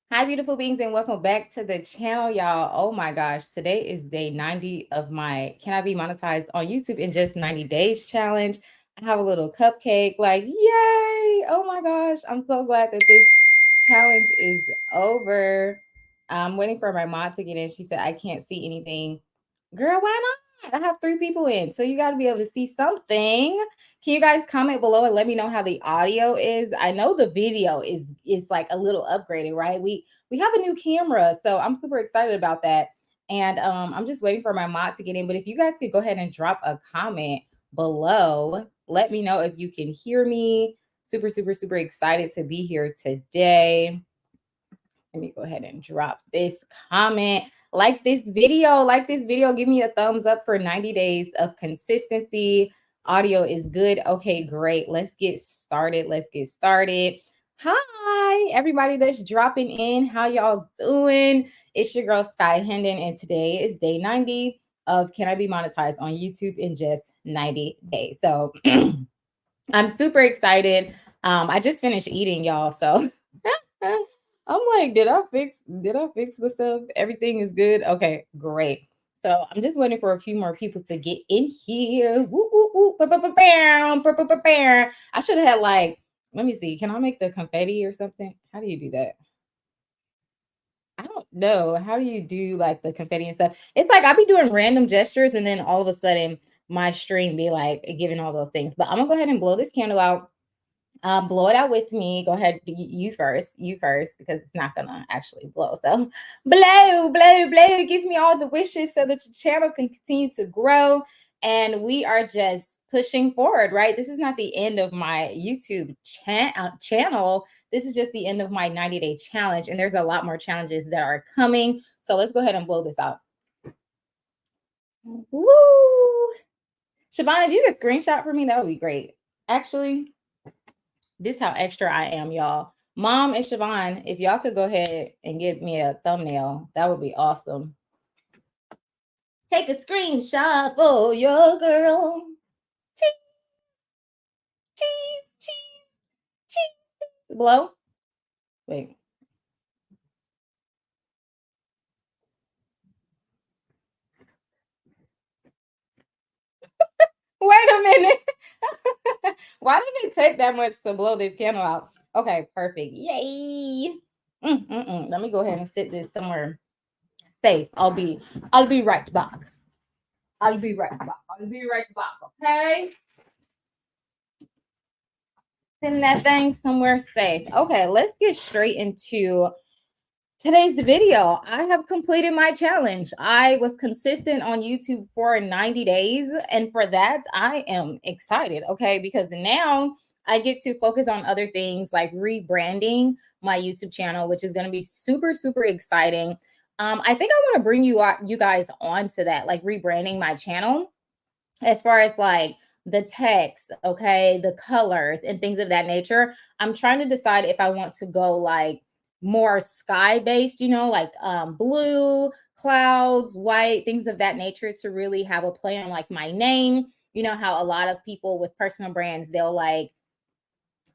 Hi, beautiful beings, and welcome back to the channel, y'all. Oh my gosh, today is day 90 of my Can I Be Monetized on YouTube in just 90 days challenge. I have a little cupcake, like, yay! Oh my gosh, I'm so glad that this challenge is over. I'm waiting for my mom to get in. She said, I can't see anything. Girl, why not? I have 3 people in, so you got to be able to see something. Can you guys comment below and let me know how the audio is? I know the video is like a little upgraded, right? We have a new camera, so I'm super excited about that. And I'm just waiting for my mod to get in. But if you guys could go ahead and drop a comment below, let me know if you can hear me. Super, super, super excited to be here today. Let me go ahead and drop this comment. Like this video, give me a thumbs up for 90 days of consistency. Audio is good. Okay, great. Let's get started. Hi, everybody that's dropping in. How y'all doing? It's your girl Sky Hendon, and today is day 90 of Can I Be Monetized on YouTube in just 90 days. So I'm super excited. I just finished eating, y'all. So I'm like, did I fix myself? Everything is good. Okay, great. So I'm just waiting for a few more people to get in here. Woo, woo, woo, bam, bam. I should have had like, let me see. Can I make the confetti or something? How do you do that? I don't know. How do you do like the confetti and stuff? It's like I'll be doing random gestures and then all of a sudden my stream be like giving all those things. But I'm gonna go ahead and blow this candle out. Blow it out with me. Go ahead, you first, because it's not gonna actually blow. So blow, blow, blow. Give me all the wishes so that your channel can continue to grow. And we are just pushing forward, right? This is not the end of my YouTube channel. This is just the end of my 90-day challenge. And there's a lot more challenges that are coming. So let's go ahead and blow this out. Woo! Siobhan, if you could screenshot for me, that would be great. Actually, this how extra I am, y'all. Mom and Siobhan, if y'all could go ahead and give me a thumbnail, that would be awesome. Take a screenshot for your girl. Cheese, cheese, cheese, cheese. Blow. Wait. Wait a minute. Why did it take that much to blow this candle out? Okay, perfect. Yay. Let me go ahead and sit this somewhere safe. I'll be right back. I'll be right back. Okay. Send that thing somewhere safe. Okay, let's get straight into today's video. I have completed my challenge. I was consistent on YouTube for 90 days. And for that, I am excited. Okay, because now I get to focus on other things like rebranding my YouTube channel, which is going to be super, super exciting. I think I want to bring you guys on to that, like rebranding my channel as far as like the text, okay, the colors and things of that nature. I'm trying to decide if I want to go like more sky based, like blue, clouds, white, things of that nature to really have a play on like my name. You know how a lot of people with personal brands, they'll like,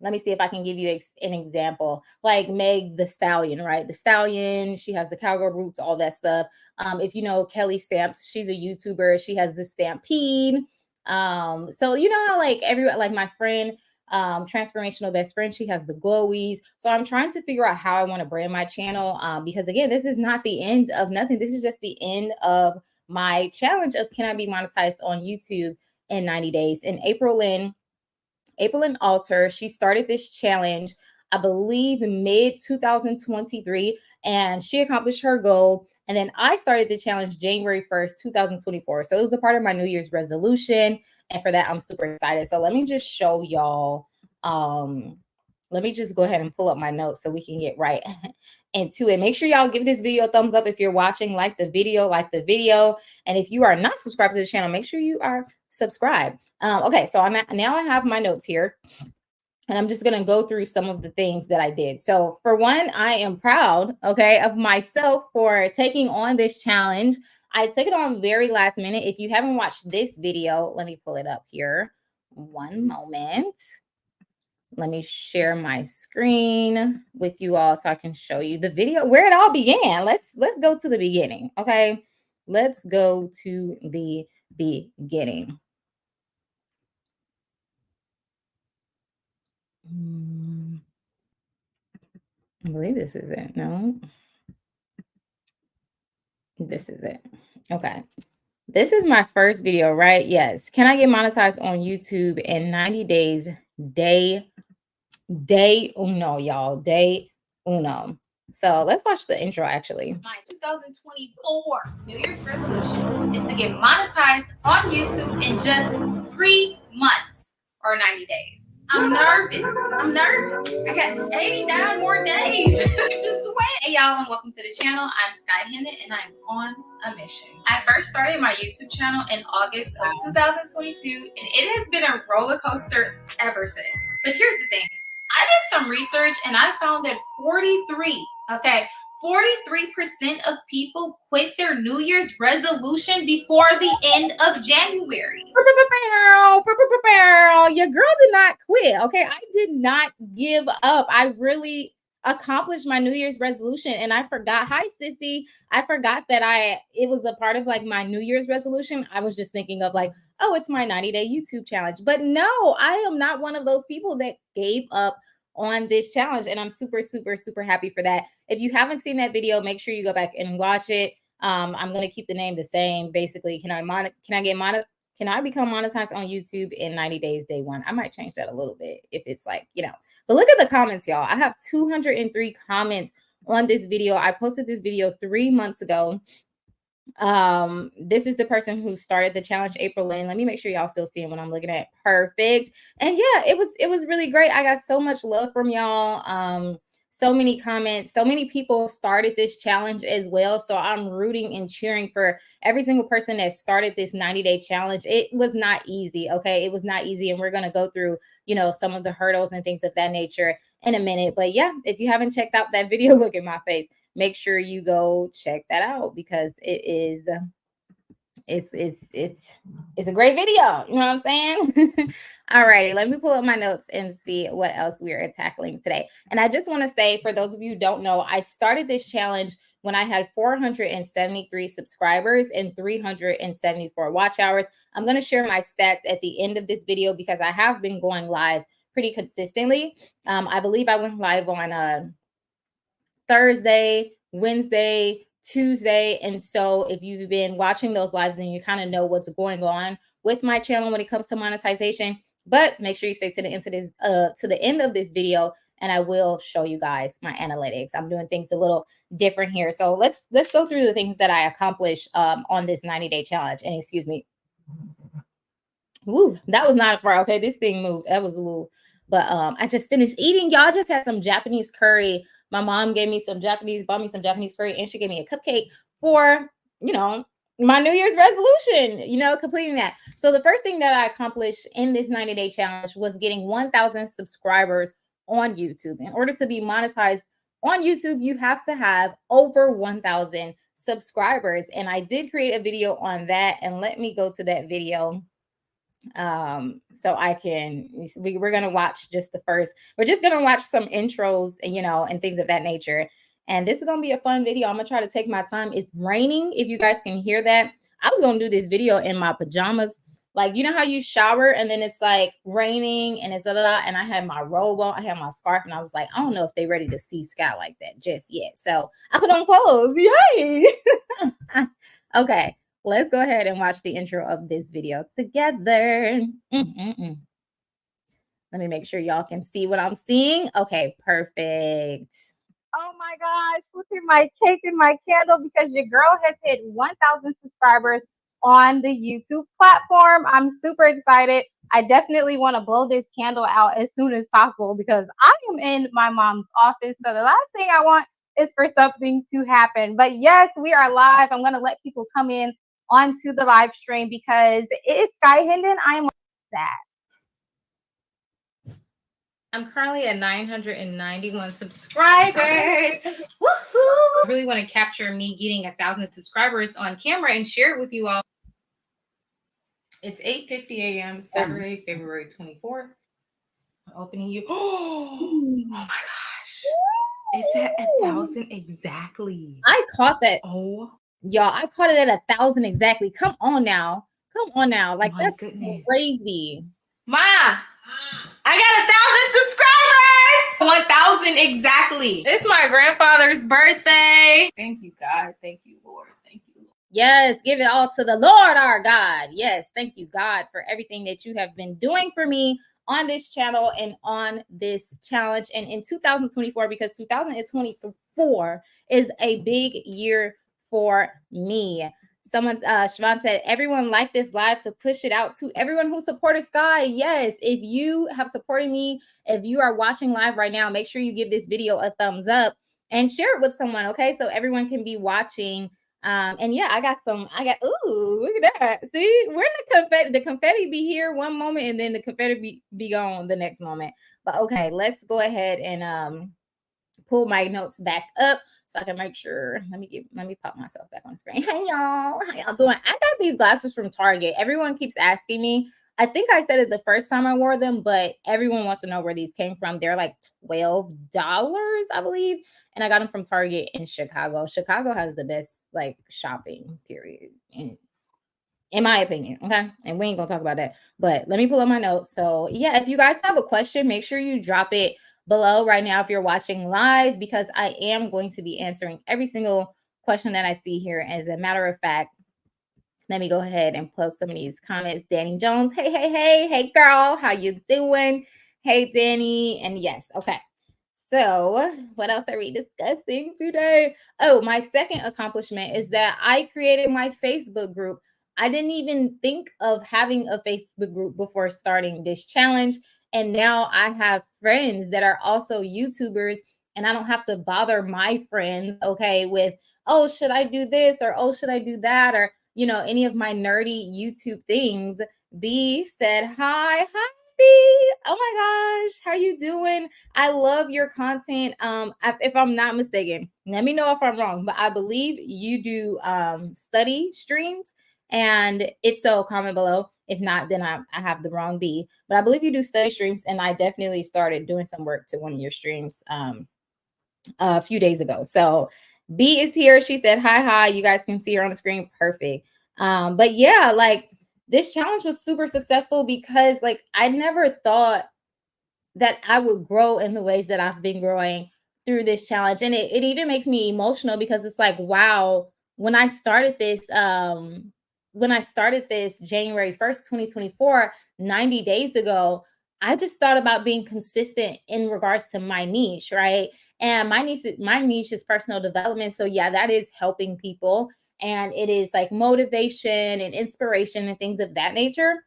let me see if I can give you an example. Like Meg the Stallion, right? The Stallion, she has the cowgirl roots, all that stuff. If you know Kelly Stamps, she's a YouTuber. She has the Stampede. So you know how like everyone, like my friend, transformational best friend, she has the glowies. So I'm trying to figure out how I want to brand my channel. Because again, this is not the end of nothing. This is just the end of my challenge of Can I Be Monetized on YouTube in 90 days. And April Alter, she started this challenge, I believe, mid 2023, and she accomplished her goal. And then I started the challenge January 1st, 2024. So it was a part of my New Year's resolution. And for that, I'm super excited. So let me just show y'all. Let me just go ahead and pull up my notes so we can get right into it. Make sure y'all give this video a thumbs up if you're watching, like the video. And if you are not subscribed to the channel, make sure you are subscribed. Okay, so now I have my notes here. And I'm just going to go through some of the things that I did. So for one, I am proud, okay, of myself for taking on this challenge. I took it on very last minute. If you haven't watched this video, let me pull it up here. One moment. Let me share my screen with you all so I can show you the video where it all began. Let's go to the beginning, okay? Let's go to the beginning. I believe this is it. No, this is it. Okay. This is my first video, right? Yes. Can I get monetized on YouTube in 90 days? Day uno, y'all. Day uno. So let's watch the intro actually. My 2024 New Year's resolution is to get monetized on YouTube in just 3 months or 90 days. I'm nervous. I got 89 more days. Hey y'all, and welcome to the channel. I'm Sky Hendon and I'm on a mission. I first started my YouTube channel in August of 2022 and it has been a roller coaster ever since. But here's the thing. I did some research and I found that 43% of people quit their New Year's resolution before the end of January. Your girl did not quit, okay? I did not give up. I really accomplished my New Year's resolution and I forgot. Hi, Sissy. I forgot that it was a part of like my New Year's resolution. I was just thinking of like, oh, it's my 90-day YouTube challenge. But no, I am not one of those people that gave up on this challenge. And I'm super, super, super happy for that. If you haven't seen that video, make sure you go back and watch it. I'm going to keep the name the same. Basically, can I become monetized on YouTube in 90 days, day one? I might change that a little bit if it's like, but look at the comments, y'all. I have 203 comments on this video. I posted this video 3 months ago. This is the person who started the challenge, April Lynn. Let me make sure y'all still see him when I'm looking at. Perfect. And yeah, it was really great. I got so much love from y'all. So many comments, so many people started this challenge as well. So I'm rooting and cheering for every single person that started this 90-day challenge. It was not easy. Okay. It was not easy. And we're going to go through, some of the hurdles and things of that nature in a minute. But yeah, if you haven't checked out that video, look at my face. Make sure you go check that out because it's a great video. You know what I'm saying? All righty, let me pull up my notes and see what else we are tackling today. And I just want to say, for those of you who don't know, I started this challenge when I had 473 subscribers and 374 watch hours. I'm going to share my stats at the end of this video because I have been going live pretty consistently. I believe I went live on Thursday, Wednesday, Tuesday. And so if you've been watching those lives, then you kind of know what's going on with my channel when it comes to monetization. But make sure you stay to the end of this video, and I will show you guys my analytics. I'm doing things a little different here. So let's go through the things that I accomplished on this 90-day challenge. And excuse me. Ooh, that was not far. Okay, this thing moved. That was a little, but I just finished eating. Y'all, just had some Japanese curry. My mom bought me some Japanese curry, and she gave me a cupcake for, my New Year's resolution, completing that. So the first thing that I accomplished in this 90-day challenge was getting 1,000 subscribers on YouTube. In order to be monetized on YouTube, you have to have over 1,000 subscribers. And I did create a video on that. And let me go to that video. So we're gonna watch we're just gonna watch some intros, and things of that nature. And this is gonna be a fun video. I'm gonna try to take my time. It's raining, if you guys can hear that. I was gonna do this video in my pajamas, like, you know how you shower and then it's like raining and it's and I had my robe on, I had my scarf, and I was like, I don't know if they're ready to see sky like that just yet. So I put on clothes. Yay. Okay. Let's go ahead and watch the intro of this video together. Let me make sure y'all can see what I'm seeing. Okay, perfect. Oh my gosh, look at my cake and my candle because your girl has hit 1,000 subscribers on the YouTube platform. I'm super excited. I definitely want to blow this candle out as soon as possible because I am in my mom's office. So the last thing I want is for something to happen. But yes, we are live. I'm going to let people come in onto the live stream because it is Sky Hendon. I am that. I'm currently at 991 subscribers. Woohoo! I really want to capture me getting 1,000 subscribers on camera and share it with you all. It's 8:50 a.m. Saturday, February 24th. Opening you. Oh my gosh. It's at 1,000 exactly. I caught that. Oh Y'all, I caught it at 1,000 exactly. Come on now. Come on now. Like, my that's goodness. crazy. Ma, I got 1,000 subscribers. 1,000 exactly. It's my grandfather's birthday. Thank you, God. Thank you, Lord. Thank you, Lord. Yes, give it all to the Lord our God. Yes, thank you, God, for everything that you have been doing for me on this channel and on this challenge. And in 2024, because 2024 is a big year for me. Someone, Siobhan said, everyone like this live to push it out to everyone who supported Sky. Yes, if you have supported me, if you are watching live right now, make sure you give this video a thumbs up and share it with someone, okay? So everyone can be watching. And yeah, I got, ooh, look at that. See, where the confetti be here one moment and then the confetti be gone the next moment. But okay, let's go ahead and pull my notes back up so I can make sure. Let me pop myself back on screen. Hey y'all, how y'all doing? I got these glasses from Target. Everyone keeps asking me. I think I said it the first time I wore them, but everyone wants to know where these came from. They're like $12, I believe. And I got them from Target in Chicago. Chicago has the best like shopping period in my opinion. Okay. And we ain't gonna talk about that. But let me pull up my notes. So yeah, if you guys have a question, make sure you drop it below right now if you're watching live, because I am going to be answering every single question that I see here. As a matter of fact, let me go ahead and post some of these comments. Danny Jones, hey girl, how you doing? Hey Danny. And yes, okay. So, what else are we discussing today? Oh, my second accomplishment is that I created my Facebook group. I didn't even think of having a Facebook group before starting this challenge. And now I have friends that are also YouTubers, and I don't have to bother my friends, okay, with, oh, should I do this or oh, should I do that, or, any of my nerdy YouTube things. B said, hi, B. Oh my gosh, how you doing? I love your content. If I'm not mistaken, let me know if I'm wrong, but I believe you do study streams. And if so, comment below. If not, then I have the wrong B. But I believe you do study streams, and I definitely started doing some work to one of your streams a few days ago. So B is here. She said, hi. You guys can see her on the screen. Perfect. But yeah, like this challenge was super successful because like I never thought that I would grow in the ways that I've been growing through this challenge. And it even makes me emotional because it's like, wow, when I started this January 1st, 2024, 90 days ago, I just thought about being consistent in regards to my niche, right? And my niche is personal development. So yeah, that is helping people. And it is like motivation and inspiration and things of that nature.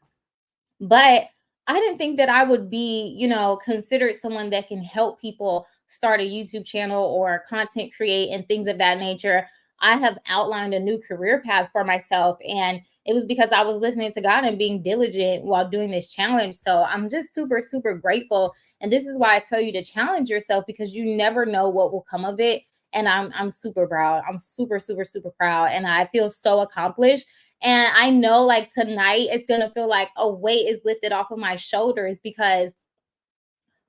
But I didn't think that I would be, considered someone that can help people start a YouTube channel or content create and things of that nature. I have outlined a new career path for myself, and it was because I was listening to God and being diligent while doing this challenge. So I'm just super, super grateful. And this is why I tell you to challenge yourself, because you never know what will come of it. And I'm super proud. I'm super, super, super proud. And I feel so accomplished. And I know like tonight it's going to feel like a weight is lifted off of my shoulders, because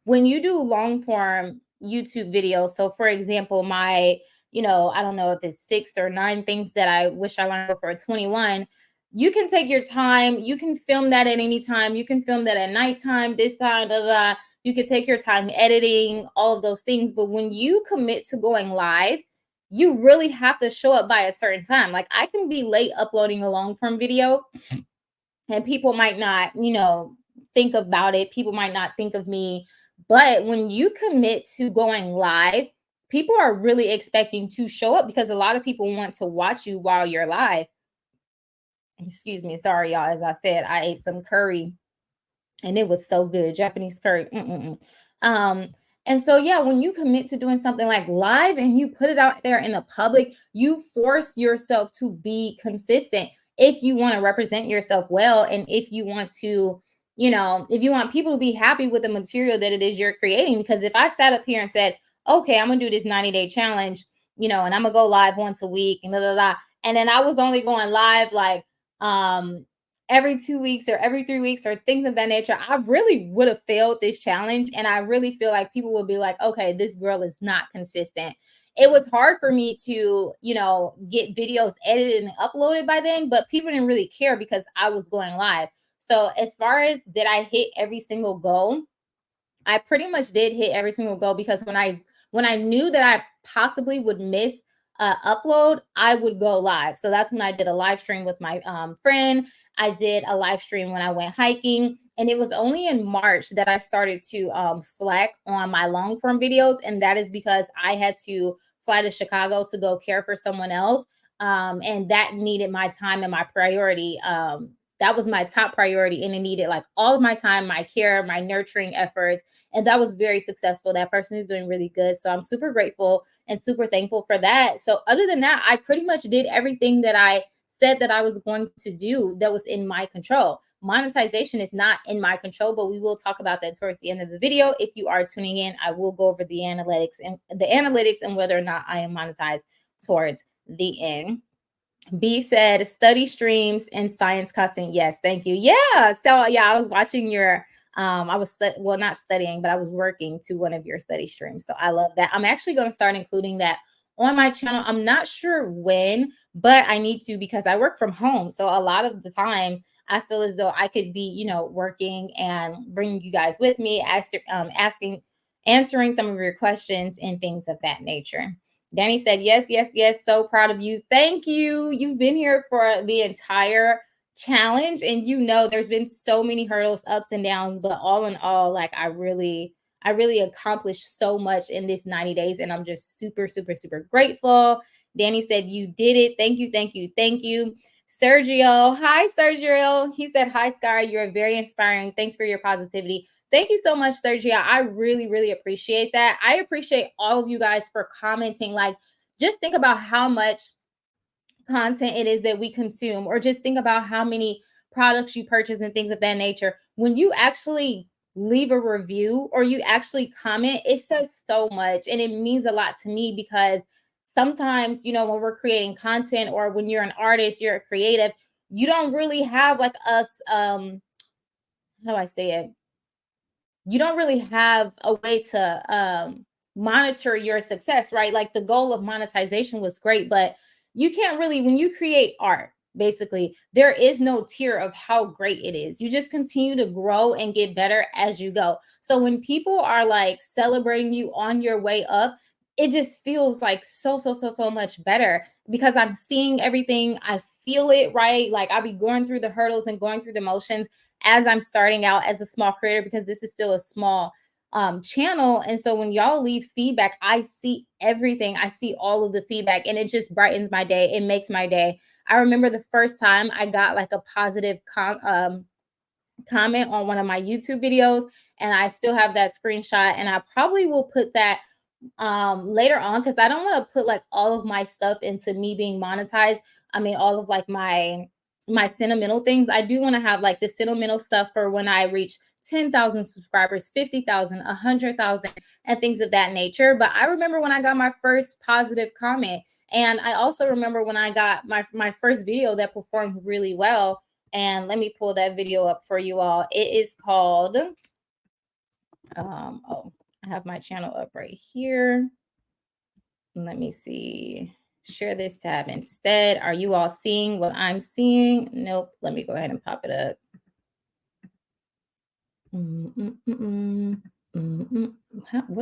when you do long form YouTube videos, so for example, my, I don't know if it's 6 or 9 things that I wish I learned before 21, you can take your time. You can film that at any time. You can film that at nighttime, this time, da, da, da. You can take your time editing, all of those things. But when you commit to going live, you really have to show up by a certain time. Like I can be late uploading a long form video and people might not, think about it. People might not think of me. But when you commit to going live, people are really expecting to show up, because a lot of people want to watch you while you're live. Excuse me. Sorry, y'all. As I said, I ate some curry and it was so good. Japanese curry. Um, and so yeah, when you commit to doing something like live and you put it out there in the public, you force yourself to be consistent if you want to represent yourself well, and if you want to, if you want people to be happy with the material that it is you're creating. Because if I sat up here and said, okay, I'm gonna do this 90-day challenge, and I'm gonna go live once a week and da da da, and then I was only going live like every 2 weeks or every 3 weeks or things of that nature, I really would have failed this challenge. And I really feel like people will be like, okay, this girl is not consistent. It was hard for me to, get videos edited and uploaded by then, but people didn't really care because I was going live. So as far as did I hit every single goal, I pretty much did hit every single goal, because when I knew that I possibly would miss upload, I would go live. So that's when I did a live stream with my friend. I did a live stream when I went hiking, and it was only in March that I started to slack on my long form videos, and that is because I had to fly to Chicago to go care for someone else, and that needed my time and my priority. That was my top priority, and it needed like all of my time, my care, my nurturing efforts, and that was very successful. That person is doing really good, so I'm super grateful and super thankful for that. So other than that, I pretty much did everything that I said that I was going to do that was in my control. Monetization is not in my control, but we will talk about that towards the end of the video. If you are tuning in, I will go over the analytics and whether or not I am monetized towards the end. B said study streams and science content. Yes, thank you. Yeah. So yeah, I was watching your I was well, not studying, but I was working to one of your study streams. So I love that. I'm actually going to start including that on my channel. I'm not sure when, but I need to, because I work from home. So a lot of the time I feel as though I could be, working and bringing you guys with me, answering some of your questions and things of that nature. Danny said, yes, yes, yes. So proud of you. Thank you. You've been here for the entire challenge. And there's been so many hurdles, ups and downs, but all in all, like I really accomplished so much in this 90 days. And I'm just super, super, super grateful. Danny said, you did it. Thank you, thank you, thank you. Sergio, hi, Sergio. He said, hi, Sky. You're very inspiring. Thanks for your positivity. Thank you so much, Sergio. I really, really appreciate that. I appreciate all of you guys for commenting. Like, just think about how much content it is that we consume, or just think about how many products you purchase and things of that nature. When you actually leave a review or you actually comment, it says so much, and it means a lot to me, because sometimes, when we're creating content, or when you're an artist, you're a creative, you don't really have like us, how do I say it? You don't really have a way to monitor your success, right? Like, the goal of monetization was great, but you can't really, when you create art, basically, there is no tier of how great it is. You just continue to grow and get better as you go. So when people are like celebrating you on your way up, it just feels like so, so, so, so much better, because I'm seeing everything. I feel it, right? Like, I'll be going through the hurdles and going through the motions as I'm starting out as a small creator, because this is still a small channel. And so when y'all leave feedback, I see everything. I see all of the feedback, and it just brightens my day. It makes my day. I remember the first time I got like a positive comment on one of my YouTube videos, and I still have that screenshot, and I probably will put that later on, because I don't want to put like all of my stuff into me being monetized. I mean, all of like my sentimental things. I do want to have like the sentimental stuff for when I reach 10,000 subscribers, 50,000, 100,000, and things of that nature. But I remember when I got my first positive comment, and I also remember when I got my first video that performed really well. And let me pull that video up for you all. It is called oh, I have my channel up right here. Let me see. Share this tab instead. Are you all seeing what I'm seeing? Nope. Let me go ahead and pop it up. What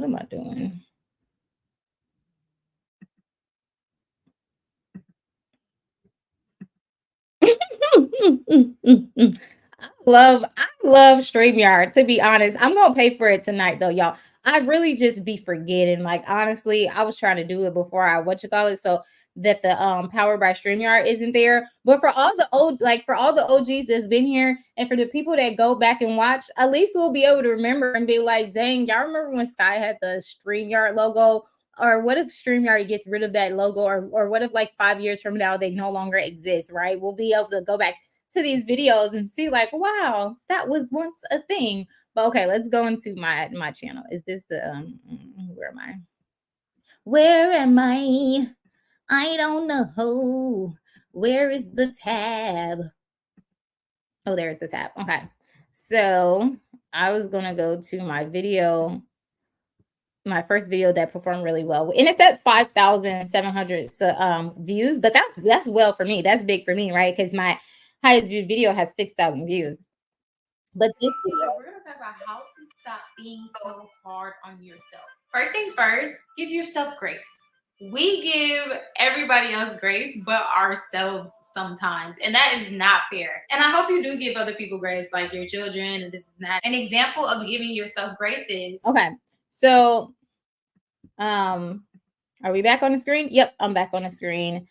am I doing? I love StreamYard, to be honest. I'm gonna pay for it tonight though, y'all. I really just be forgetting. Like, honestly, I was trying to do it before I so that the Power by StreamYard isn't there. But for all the OGs that's been here, and for the people that go back and watch, at least we'll be able to remember and be like, dang, y'all remember when Sky had the StreamYard logo? Or what if StreamYard gets rid of that logo? Or what if like 5 years from now they no longer exist, right? We'll be able to go back to these videos and see like, wow, that was once a thing. But okay, let's go into my channel. Is this the where am I? Where am I? I don't know. Where is the tab? Oh, there's the tab. Okay. So I was going to go to my video, my first video that performed really well. And it's at 5,700 views, but that's well for me. That's big for me, right? Because my highest viewed video has 6,000 views. But this video, we're going to talk about how to stop being so hard on yourself. First things first, give yourself grace. We give everybody else grace, but ourselves sometimes. And that is not fair. And I hope you do give other people grace, like your children, and this is not. An example of giving yourself grace is... Okay. So, are we back on the screen? Yep, I'm back on the screen.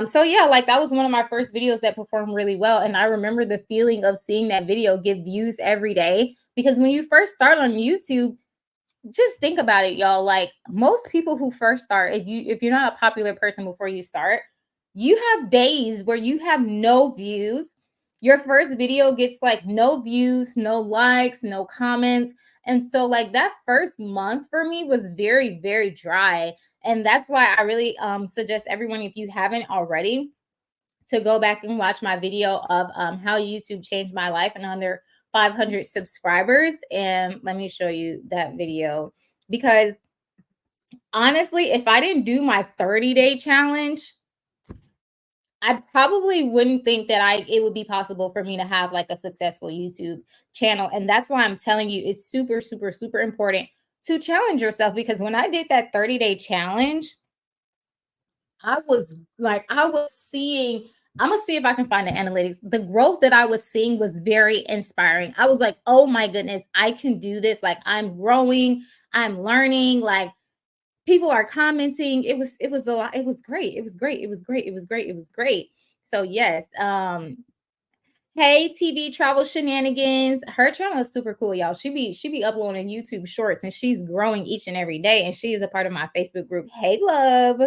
So yeah, like that was one of my first videos that performed really well. And I remember the feeling of seeing that video get views every day. Because when you first start on YouTube, just think about it, y'all. Like most people who first start, if you're not a popular person before you start, you have days where you have no views. Your first video gets like no views, no likes, no comments. And so like that first month for me was very, very dry. And that's why I really suggest everyone, if you haven't already, to go back and watch my video of how YouTube changed my life in under 500 subscribers. And let me show you that video, because honestly, if I didn't do my 30-day challenge, I probably wouldn't think that it would be possible for me to have like a successful YouTube channel. And that's why I'm telling you, it's super, super, super important to challenge yourself. Because when I did that 30-day challenge, I was seeing, I'm gonna see if I can find the analytics. The growth that I was seeing was very inspiring. I was like, oh my goodness, I can do this. Like I'm growing, I'm learning, like people are commenting. It was a lot. It was great. It was great. It was great. It was great. It was great. So yes, hey, TV Travel Shenanigans. Her channel is super cool, y'all. She be uploading YouTube shorts, and she's growing each and every day. And she is a part of my Facebook group. Hey, love.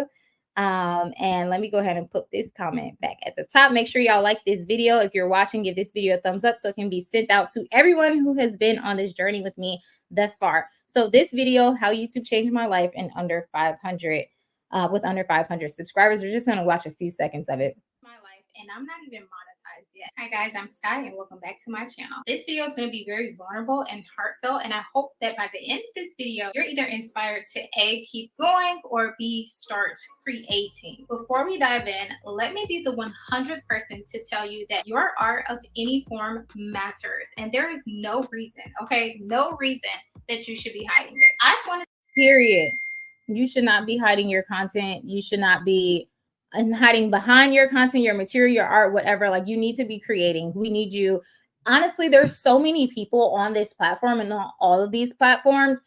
And let me go ahead and put this comment back at the top. Make sure y'all like this video. If you're watching, give this video a thumbs up so it can be sent out to everyone who has been on this journey with me thus far. So this video, how YouTube changed my life in under 500, with under 500 subscribers. We're just gonna watch a few seconds of it. My life, and I'm not even monetized yet. Hi guys, I'm Sky and welcome back to my channel. This video is going to be very vulnerable and heartfelt, and I hope that by the end of this video you're either inspired to A, keep going, or B, start creating. Before we dive in, let me be the 100th person to tell you that your art of any form matters, and there is no reason, okay, no reason that you should be hiding it. I want to... Period. You should not be hiding your content. You should not be hiding behind your content, your material, your art, whatever. Like you need to be creating. We need you. Honestly, there's so many people on this platform and on all of these platforms.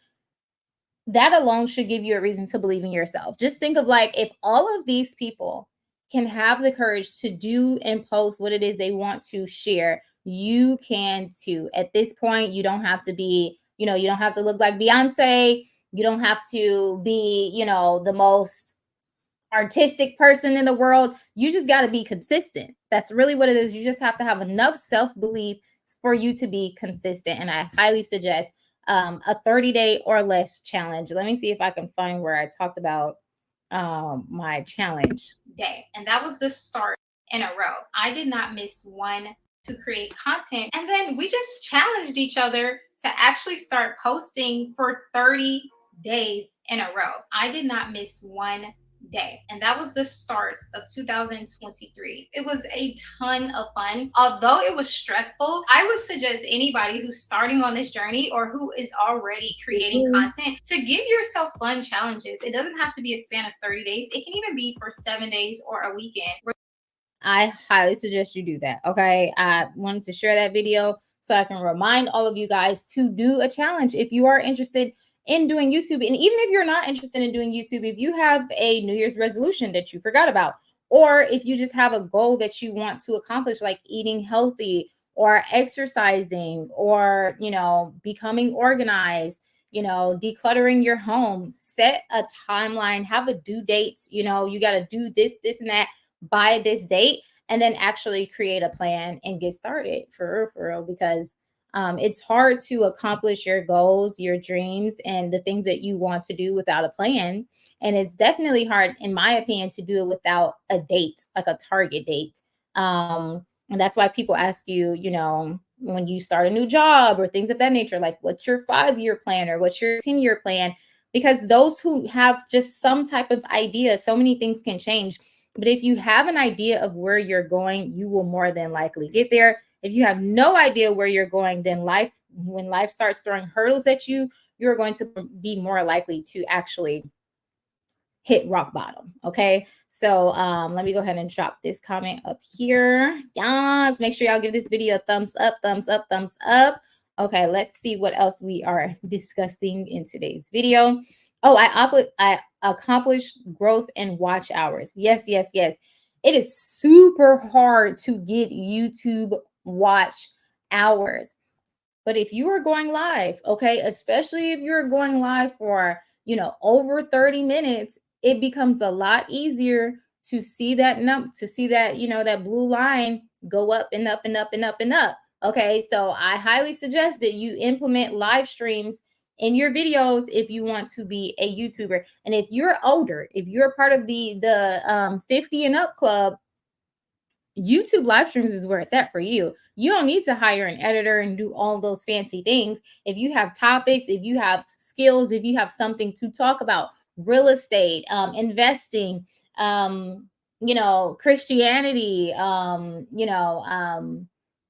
That alone should give you a reason to believe in yourself. Just think of like if all of these people can have the courage to do and post what it is they want to share, you can too. At this point, you don't have to be, you don't have to look like Beyonce. You don't have to be, the most artistic person in the world. You just got to be consistent. That's really what it is. You just have to have enough self-belief for you to be consistent. And I highly suggest a 30-day or less challenge. Let me see if I can find where I talked about my challenge day. And that was the start in a row. I did not miss one to create content. And then we just challenged each other to actually start posting for 30 days in a row. I did not miss one day. And that was the start of 2023. It was a ton of fun. Although it was stressful, I would suggest anybody who's starting on this journey or who is already creating content to give yourself fun challenges. It doesn't have to be a span of 30 days. It can even be for 7 days or a weekend. I highly suggest you do that. Okay. I wanted to share that video so I can remind all of you guys to do a challenge if you are interested in doing YouTube. And even if you're not interested in doing YouTube, if you have a New Year's resolution that you forgot about, or if you just have a goal that you want to accomplish, like eating healthy or exercising or, becoming organized, decluttering your home, set a timeline, have a due date, you got to do this, and that by this date, and then actually create a plan and get started for real, because it's hard to accomplish your goals, your dreams, and the things that you want to do without a plan. And it's definitely hard, in my opinion, to do it without a date, like a target date. And that's why people ask you, when you start a new job or things of that nature, like what's your 5-year plan or what's your 10-year plan? Because those who have just some type of idea, so many things can change. But if you have an idea of where you're going, you will more than likely get there. If you have no idea where you're going, then when life starts throwing hurdles at you, you're going to be more likely to actually hit rock bottom. Okay. So let me go ahead and drop this comment up here. Yes, make sure y'all give this video a thumbs up, thumbs up, thumbs up. Okay, let's see what else we are discussing in today's video. Oh, I accomplished growth in watch hours. Yes, yes, yes. It is super hard to get YouTube watch hours. But if you are going live, okay, especially if you're going live for, over 30 minutes, it becomes a lot easier to see to see that, that blue line go up and up and up and up and up. Okay, so I highly suggest that you implement live streams in your videos if you want to be a YouTuber. And if you're older, if you're part of the 50 and up club, YouTube live streams is where it's at for you. You don't need to hire an editor and do all those fancy things. If you have topics, if you have skills, if you have something to talk about, real estate, investing, Christianity,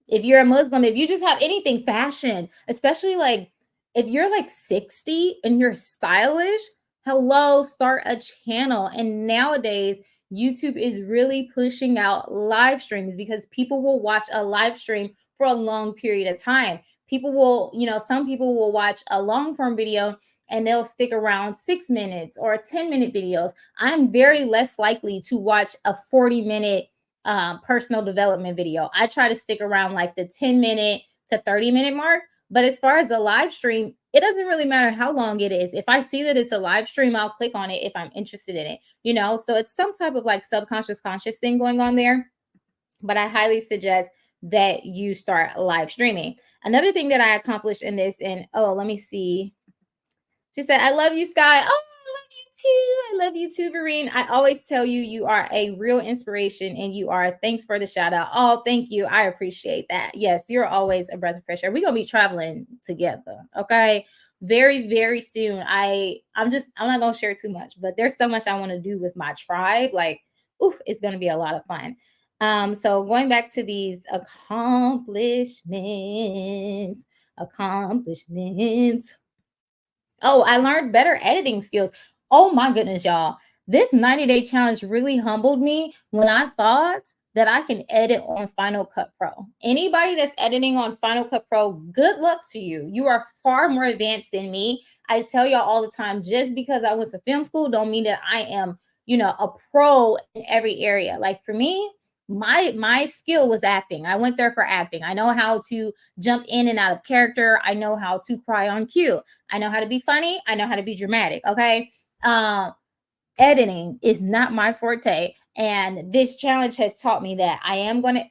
if you're a Muslim, if you just have anything, fashion, especially like if you're like 60 and you're stylish, hello, start a channel. And nowadays, YouTube is really pushing out live streams because people will watch a live stream for a long period of time. People will, some people will watch a long form video and they'll stick around 6 minutes or 10-minute videos. I'm very less likely to watch a 40-minute personal development video. I try to stick around like the 10-minute to 30-minute mark. But as far as the live stream, it doesn't really matter how long it is. If I see that it's a live stream, I'll click on it if I'm interested in it, So it's some type of like subconscious conscious thing going on there. But I highly suggest that you start live streaming. Another thing that I accomplished in this, and let me see. She said, I love you, Sky. Oh, I love you too, Vereen. I always tell you, you are a real inspiration and you are. Thanks for the shout out. Oh, thank you. I appreciate that. Yes, you're always a breath of fresh air. We're going to be traveling together. Okay. Very, very soon. I'm not going to share too much, but there's so much I want to do with my tribe. Like, it's going to be a lot of fun. So going back to these accomplishments. Oh, I learned better editing skills. Oh my goodness, y'all. This 90-day challenge really humbled me when I thought that I can edit on Final Cut Pro. Anybody that's editing on Final Cut Pro, good luck to you. You are far more advanced than me. I tell y'all all the time, just because I went to film school don't mean that I am, a pro in every area. Like for me, my skill was acting. I went there for acting. I know how to jump in and out of character. I know how to cry on cue. I know how to be funny. I know how to be dramatic. Okay. Editing is not my forte. And this challenge has taught me that I am going to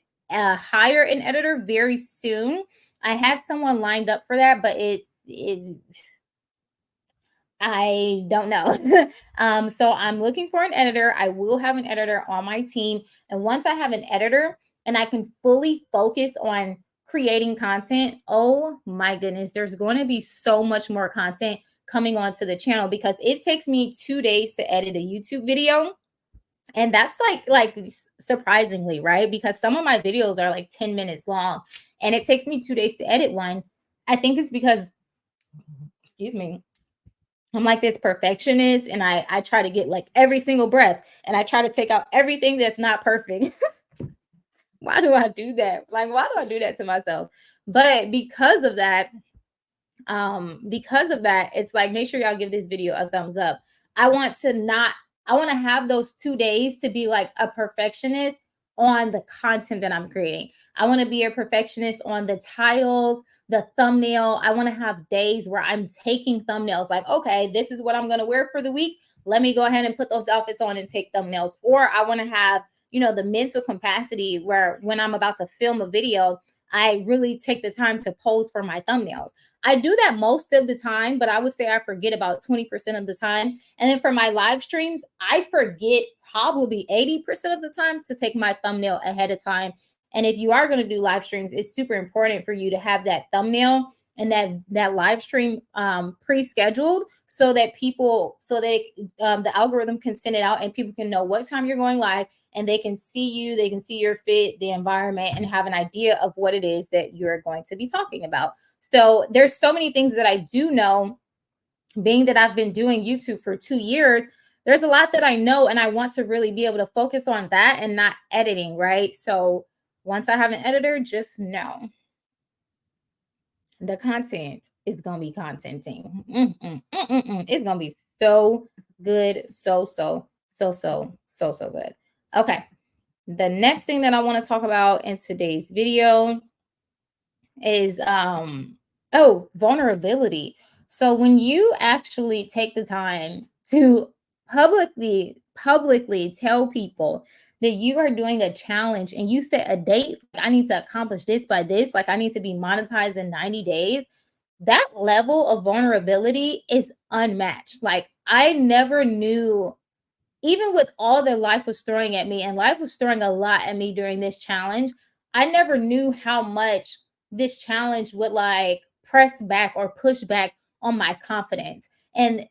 hire an editor very soon. I had someone lined up for that, but it's I don't know. So I'm looking for an editor. I will have an editor on my team. And once I have an editor and I can fully focus on creating content, oh my goodness, there's going to be so much more content coming onto the channel because it takes me 2 days to edit a YouTube video. And that's like surprisingly, right? Because some of my videos are like 10 minutes long and it takes me 2 days to edit one. I think it's because, excuse me, I'm like this perfectionist and I try to get like every single breath and I try to take out everything that's not perfect. Why do I do that? Like, why do I do that to myself? But because of that, it's like, make sure y'all give this video a thumbs up. I want to have those 2 days to be like a perfectionist on the content that I'm creating. I want to be a perfectionist on the titles, the thumbnail. I want to have days where I'm taking thumbnails like, okay, this is what I'm going to wear for the week. Let me go ahead and put those outfits on and take thumbnails. Or I want to have, the mental capacity where when I'm about to film a video, I really take the time to pose for my thumbnails. I do that most of the time, but I would say I forget about 20% of the time. And then for my live streams, I forget probably 80% of the time to take my thumbnail ahead of time And if you are going to do live streams, it's super important for you to have that thumbnail and that live stream pre-scheduled, so that people, so that the algorithm can send it out and people can know what time you're going live, and they can see you, they can see your fit, the environment, and have an idea of what it is that you're going to be talking about. So there's so many things that I do know, being that I've been doing YouTube for 2 years. There's a lot that I know, and I want to really be able to focus on that and not editing, right? So once I have an editor, just know the content is gonna be contenting. It's gonna be so good, so good. Okay, the next thing that I want to talk about in today's video is vulnerability. So when you actually take the time to publicly tell people that you are doing a challenge, and you set a date, like, I need to accomplish this by this, like I need to be monetized in 90 days, that level of vulnerability is unmatched. Like, I never knew, even with all that life was throwing at me, and life was throwing a lot at me during this challenge, I never knew how much this challenge would like press back or push back on my confidence. And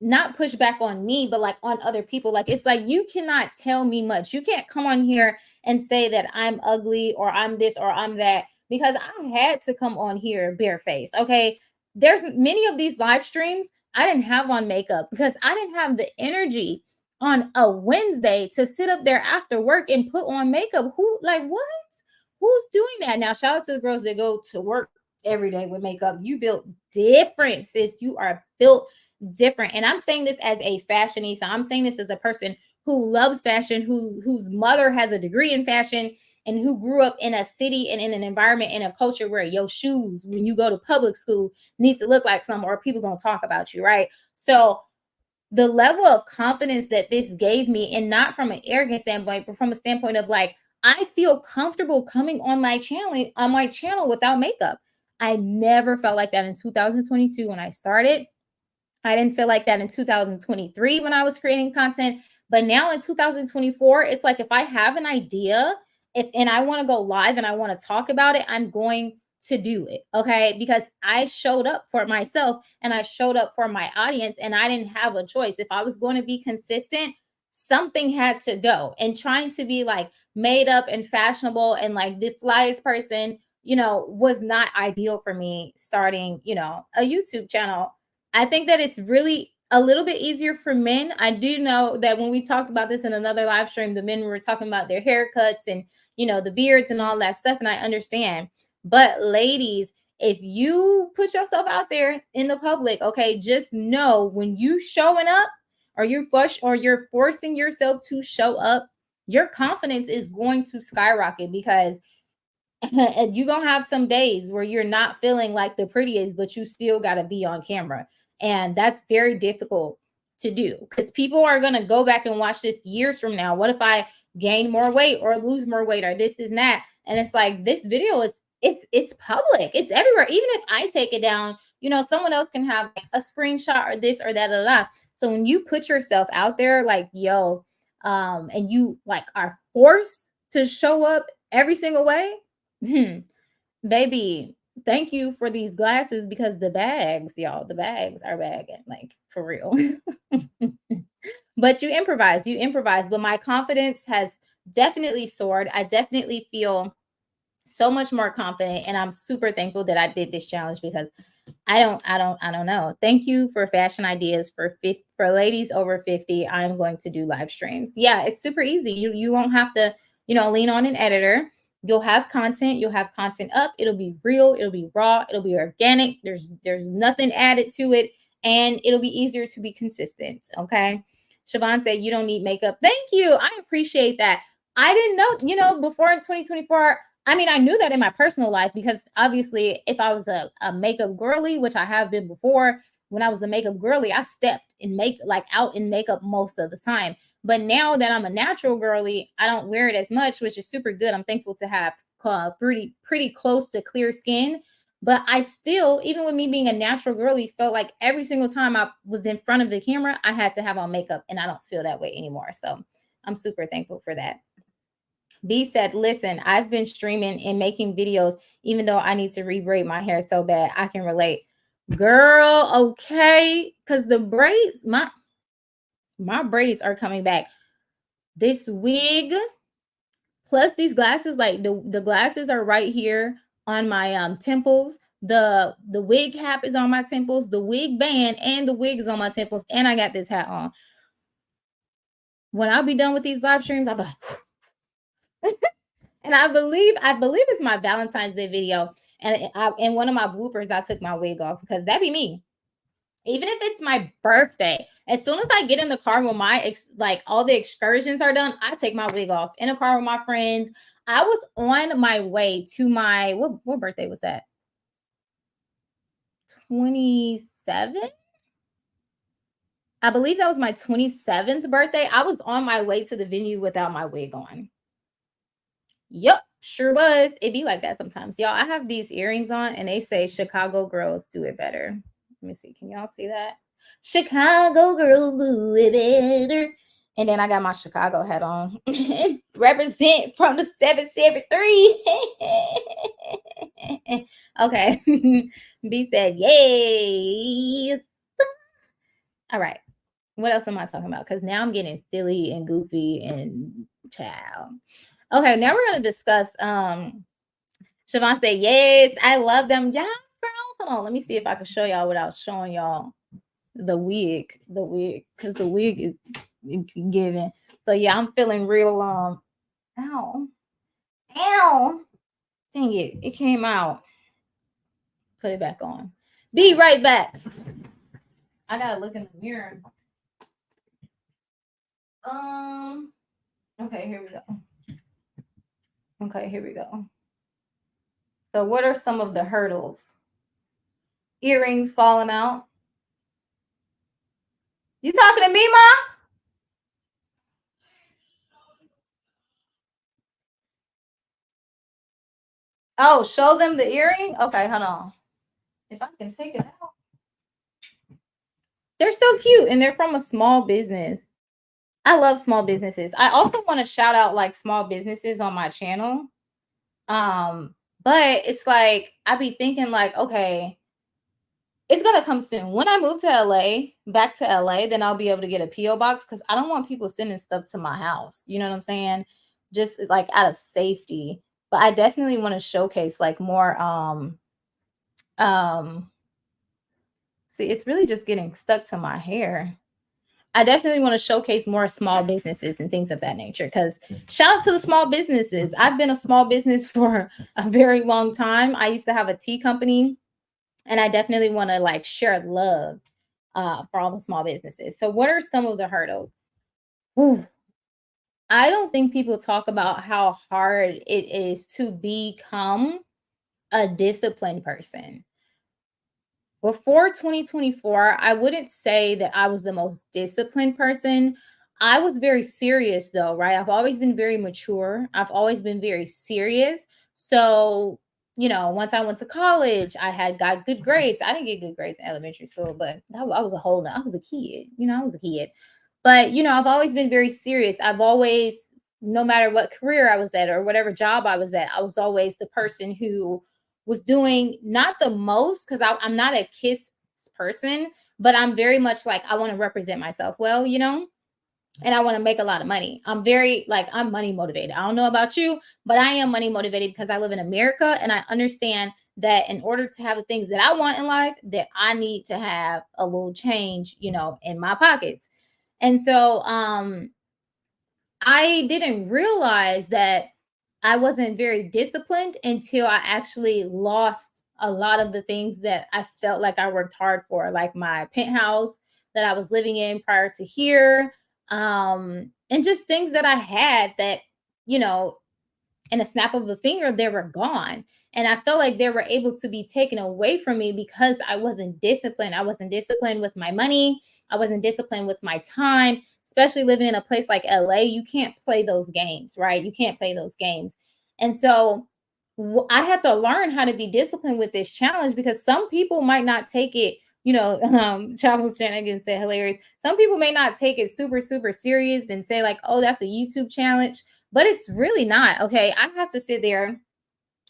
not push back on me, but like on other people. Like, it's like, you cannot tell me much. You can't come on here and say that I'm ugly or I'm this or I'm that, because I had to come on here barefaced. Okay. There's many of these live streams I didn't have on makeup because I didn't have the energy on a Wednesday to sit up there after work and put on makeup. Who, like, what? Who's doing that? Now, shout out to the girls that go to work every day with makeup. You built different, sis. You are built different. And I'm saying this as a fashionista. I'm saying this as a person who loves fashion, whose mother has a degree in fashion, and who grew up in a city and in an environment, in a culture where your shoes, when you go to public school, need to look like something, or people gonna talk about you, right? So the level of confidence that this gave me, and not from an arrogant standpoint, but from a standpoint of like, I feel comfortable coming on my channel without makeup. I never felt like that in 2022 when I started. I didn't feel like that in 2023 when I was creating content. But now in 2024, it's like, if I have an idea, if and I want to go live and I want to talk about it, I'm going to do it. Okay. Because I showed up for myself and I showed up for my audience, and I didn't have a choice. If I was going to be consistent, something had to go. And trying to be like made up and fashionable and like the flyest person, was not ideal for me starting, a YouTube channel. I think that it's really a little bit easier for men. I do know that when we talked about this in another live stream, the men were talking about their haircuts and, the beards and all that stuff. And I understand. But ladies, if you put yourself out there in the public, okay, just know when you showing up, or you're forcing yourself to show up, your confidence is going to skyrocket, because and you're gonna have some days where you're not feeling like the prettiest, but you still got to be on camera. And that's very difficult to do, because people are gonna go back and watch this years from now. What if I gain more weight or lose more weight or this and that? And it's like, this video is, it's public, it's everywhere. Even if I take it down, someone else can have like a screenshot or this or that, so when you put yourself out there, like, yo, and you like are forced to show up every single way, baby, thank you for these glasses, because the bags, y'all, the bags are bagging, like, for real. But you improvise. But my confidence has definitely soared. I definitely feel so much more confident, and I'm super thankful that I did this challenge, because I don't know. Thank you for fashion ideas for ladies over 50. I'm going to do live streams. Yeah, it's super easy. You won't have to, lean on an editor. You'll have content. You'll have content up. It'll be real. It'll be raw. It'll be organic. There's nothing added to it, and it'll be easier to be consistent. Okay. Siobhan said you don't need makeup. Thank you. I appreciate that. I didn't know, before in 2024. I mean, I knew that in my personal life, because obviously, if I was a makeup girly, which I have been before, when I was a makeup girly, I stepped in out in makeup most of the time. But now that I'm a natural girly, I don't wear it as much, which is super good. I'm thankful to have pretty close to clear skin. But I still, even with me being a natural girly, felt like every single time I was in front of the camera, I had to have on makeup, and I don't feel that way anymore. So I'm super thankful for that. B said, listen, I've been streaming and making videos, even though I need to re-braid my hair so bad. I can relate. Girl, okay. Because the braids, my braids are coming back. This wig plus these glasses, like the glasses are right here on my temples. The wig cap is on my temples, the wig band and the wig is on my temples, and I got this hat on. When I'll be done with these live streams, I'll be like, and I believe it's my Valentine's Day video. And in one of my bloopers, I took my wig off because that'd be me. Even if it's my birthday, as soon as I get in the car when like all the excursions are done, I take my wig off in a car with my friends. I was on my way to my what birthday was that? 27? I believe that was my 27th birthday. I was on my way to the venue without my wig on. Yep, sure was. It be like that sometimes. Y'all, I have these earrings on and they say Chicago girls do it better. Let me see. Can y'all see that? Chicago girls do it better. And then I got my Chicago hat on. Represent from the 773. Okay. B said, yes. All right. What else am I talking about? Because now I'm getting silly and goofy and child. Okay, now we're gonna discuss Siobhan said, yes, I love them. Yeah, girl. Hold on. Let me see if I can show y'all without showing y'all the wig. Because the wig is giving. So yeah, I'm feeling real ow. Ow. Dang it. It came out. Put it back on. Be right back. I gotta look in the mirror. Okay, here we go. Okay, here we go. So what are some of the hurdles? Earrings falling out. You talking to me, Ma? Oh, show them the earring? Okay, hold on. If I can take it out. They're so cute and they're from a small business. I love small businesses. I also want to shout out like small businesses on my channel. But it's like I be thinking like, okay, it's gonna come soon. When I move to LA, back to LA, then I'll be able to get a PO box because I don't want people sending stuff to my house. You know what I'm saying? Just like out of safety. But I definitely want to showcase like more um see, it's really just getting stuck to my hair. I definitely want to showcase more small businesses and things of that nature because shout out to the small businesses. I've been a small business for a very long time. I used to have a tea company and I definitely want to like share love for all the small businesses. So what are some of the hurdles? Ooh, I don't think people talk about how hard it is to become a disciplined person. Before 2024, I wouldn't say that I was the most disciplined person. I was very serious though, right? I've always been very mature. I've always been very serious. So, once I went to college, I had got good grades. I didn't get good grades in elementary school, but I was I was a kid. I was a kid. But, I've always been very serious. I've always, no matter what career I was at or whatever job I was at, I was always the person who was doing not the most because I'm not a kiss person, but I'm very much like I want to represent myself well, and I want to make a lot of money. I'm very like I'm money motivated. I don't know about you, but I am money motivated because I live in America and I understand that in order to have the things that I want in life, that I need to have a little change, in my pockets. And so I didn't realize that I wasn't very disciplined until I actually lost a lot of the things that I felt like I worked hard for, like my penthouse that I was living in prior to here, and just things that I had that, you know, in a snap of a finger, they were gone. And I felt like they were able to be taken away from me because I wasn't disciplined. I wasn't disciplined with my money. I wasn't disciplined with my time, especially living in a place like LA. You can't play those games, right? You can't play those games. And so I had to learn how to be disciplined with this challenge because some people might not take it, Travel Shenanigans said hilarious. Some people may not take it super, super serious and say, like, oh, that's a YouTube challenge. but it's really not. Okay, I have to sit there,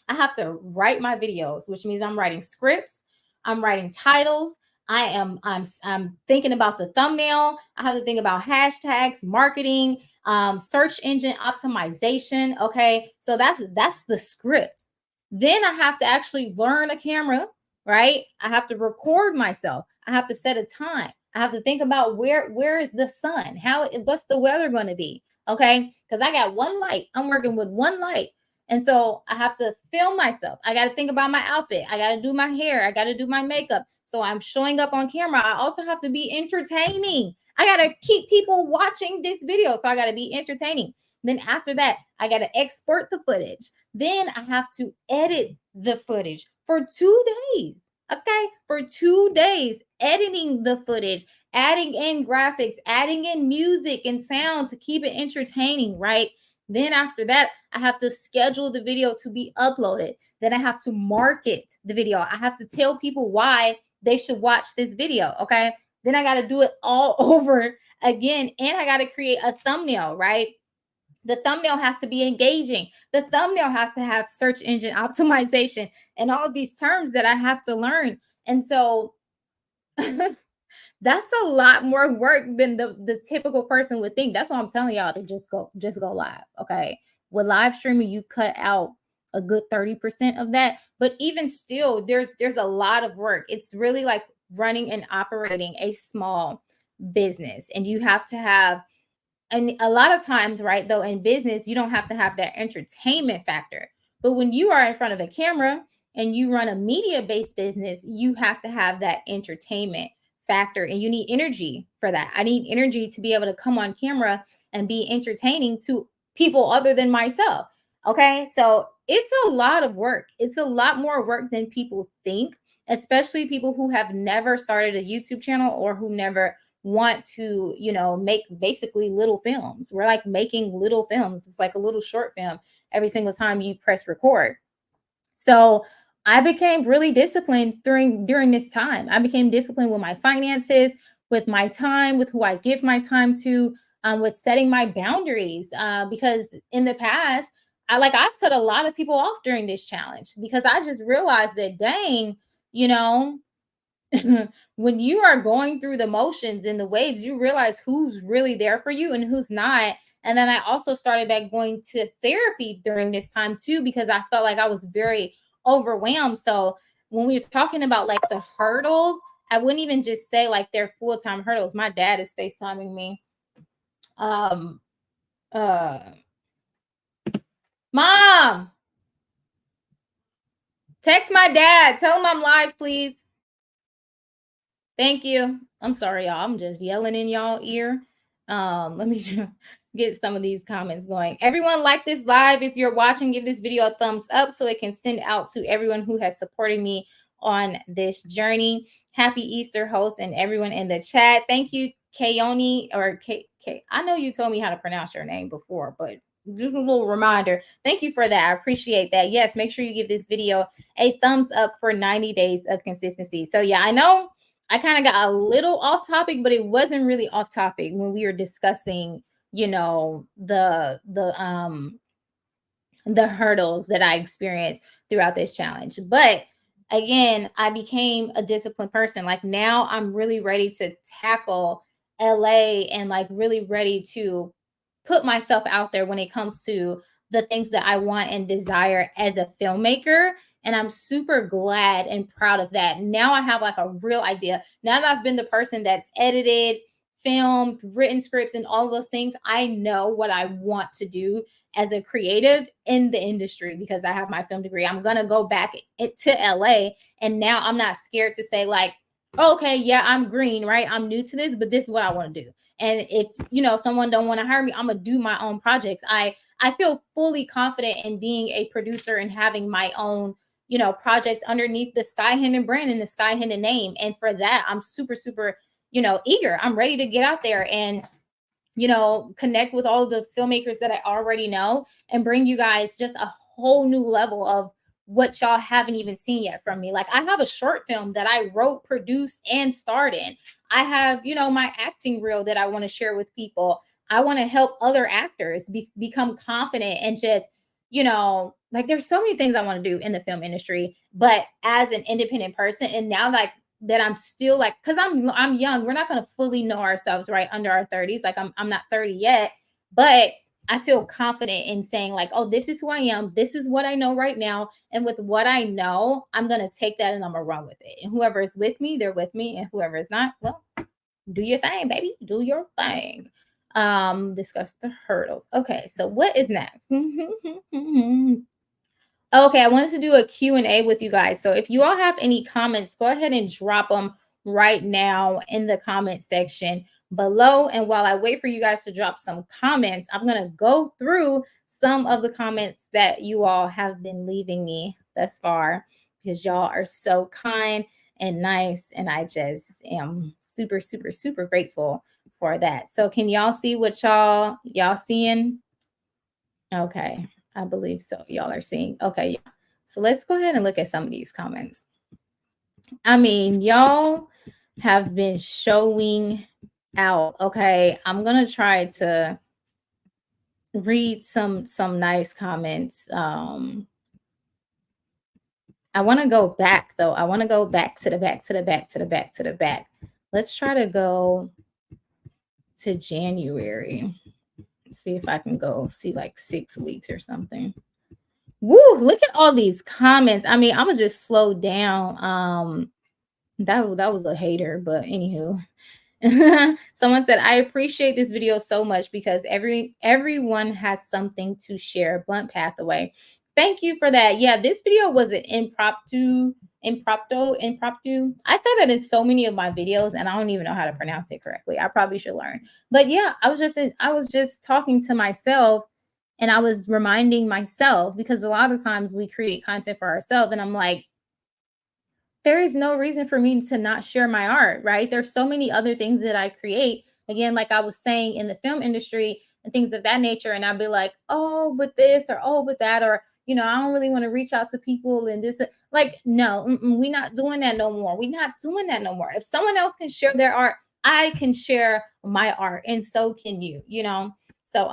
I have to write my videos, which means I'm writing scripts, I'm writing titles, I'm thinking about the thumbnail, I have to think about hashtags, marketing, search engine optimization. Okay, so that's the script. Then I have to actually learn a camera, right? I have to record myself. I have to set a time. I have to think about where is the sun? How what's the weather going to be? Okay, because I got one light. I'm working with one light. And so I have to film myself. I got to think about my outfit. I got to do my hair. I got to do my makeup. So I'm showing up on camera. I also have to be entertaining. I got to keep people watching this video. So I got to be entertaining. Then after that, I got to export the footage. Then I have to edit the footage for 2 days. Okay. For 2 days, editing the footage, adding in graphics, adding in music and sound to keep it entertaining, right? Then after that, I have to schedule the video to be uploaded. Then I have to market the video. I have to tell people why they should watch this video. Okay. Then I got to do it all over again. And I got to create a thumbnail, right? The thumbnail has to be engaging. The thumbnail has to have search engine optimization and all of these terms that I have to learn. And so that's a lot more work than the typical person would think. That's why I'm telling y'all to just go live. Okay. With live streaming, you cut out a good 30% of that. But even still, there's a lot of work. It's really like running and operating a small business. And you have to have, and a lot of times, right, though, in business, you don't have to have that entertainment factor. But when you are in front of a camera and you run a media based business, you have to have that entertainment factor and you need energy for that. I need energy to be able to come on camera and be entertaining to people other than myself. Okay. So it's a lot of work. It's a lot more work than people think, especially people who have never started a YouTube channel or who never want to, make basically little films. We're like making little films. It's like a little short film every single time you press record. So I became really disciplined during this time. I became disciplined with my finances, with my time, with who I give my time to, with setting my boundaries. Because in the past, I've cut a lot of people off during this challenge because I just realized that, dang, you know, when you are going through the motions and the waves, you realize who's really there for you and who's not. And then I also started back going to therapy during this time too, because I felt like I was very overwhelmed. So when we were talking about like the hurdles, I wouldn't even just say like they're full-time hurdles. My dad is FaceTiming me. Um, uh, Mom, text my dad. Tell him I'm live, please. Thank you. I'm sorry, y'all. I'm just yelling in y'all ear. Let me get some of these comments going. Everyone like this live. If you're watching, give this video a thumbs up so it can send out to everyone who has supported me on this journey. Happy Easter, host, and everyone in the chat. Thank you, Kayoni, or K. I know you told me how to pronounce your name before, but just a little reminder. Thank you for that. I appreciate that. Yes, make sure you give this video a thumbs up for 90 days of consistency. So yeah, I know I kind of got a little off topic, but it wasn't really off topic when we were discussing, the hurdles that I experienced throughout this challenge. But again, I became a disciplined person. Like now I'm really ready to tackle LA and like really ready to put myself out there when it comes to the things that I want and desire as a filmmaker. And I'm super glad and proud of that. Now I have like a real idea. Now that I've been the person that's edited, filmed, written scripts, and all those things, I know what I want to do as a creative in the industry because I have my film degree. I'm going to go back to LA. And now I'm not scared to say, like, okay, yeah, I'm green, right? I'm new to this, but this is what I want to do. And if, someone don't want to hire me, I'm going to do my own projects. I feel fully confident in being a producer and having my own, projects underneath the Sky Hendon brand and the Sky Hendon name. And for that, I'm super, super, eager. I'm ready to get out there and connect with all the filmmakers that I already know and bring you guys just a whole new level of what y'all haven't even seen yet from me. Like I have a short film that I wrote, produced, and starred in. I have, my acting reel that I want to share with people. I want to help other actors become confident and just, like there's so many things I want to do in the film industry, but as an independent person. And now like that I'm still like, because I'm young, we're not going to fully know ourselves right under our 30s. Like I'm not 30 yet, but I feel confident in saying like, oh, this is who I am. This is what I know right now. And with what I know, I'm going to take that and I'm going to run with it. And whoever is with me, they're with me. And whoever is not, well, do your thing, baby. Do your thing. Discuss the hurdles. Okay, so what is next? Okay, I wanted to do a Q&A with you guys. So if you all have any comments, go ahead and drop them right now in the comment section below. And while I wait for you guys to drop some comments, I'm going to go through some of the comments that you all have been leaving me thus far, because y'all are so kind and nice. And I just am super, super, super grateful for that. So can y'all see what y'all seeing? Okay, I believe so. Y'all are seeing. Okay, yeah. So let's go ahead and look at some of these comments. I mean, y'all have been showing out. Okay, I'm gonna try to read some nice comments. I want to go back though. I want to go back to the back to the back to the back to the back. Let's try to go to January. See if I can go see like 6 weeks or something. Woo, look at all these comments. I mean, I'm gonna just slow down. That was a hater, but anywho. Someone said, I appreciate this video so much because everyone has something to share. Blunt Pathway. Thank you for that. Yeah, this video was an impromptu. I said that in so many of my videos, and I don't even know how to pronounce it correctly. I probably should learn. But yeah, I was just talking to myself, and I was reminding myself, because a lot of times we create content for ourselves, and I'm like, there is no reason for me to not share my art, right? There's so many other things that I create. Again, like I was saying, in the film industry and things of that nature. And I'd be like, oh, but this, or oh, but that, or, I don't really want to reach out to people and this. Like, no, we're not doing that no more. We're not doing that no more. If someone else can share their art, I can share my art, and so can you. So,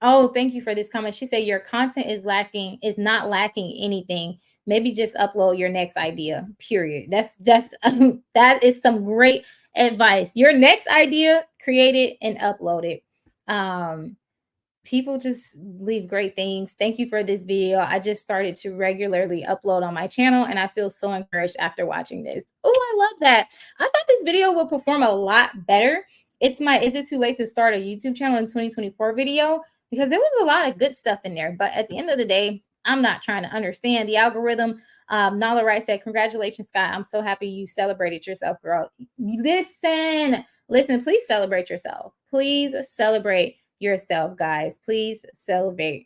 oh, thank you for this comment. She said your content is not lacking anything. Maybe just upload your next idea. Period. That's that is some great advice. Your next idea, create it and upload it. People just leave great things. Thank you for this video. I just started to regularly upload on my channel, and I feel so encouraged after watching this. Oh, I love that. I thought this video would perform a lot better. It's my Is It Too Late to Start a YouTube Channel in 2024 video, because there was a lot of good stuff in there. But at the end of the day, I'm not trying to understand the algorithm. Nala Wright said, congratulations, Scott. I'm so happy you celebrated yourself, girl. Listen, please celebrate yourself. Please celebrate yourself, guys. Please celebrate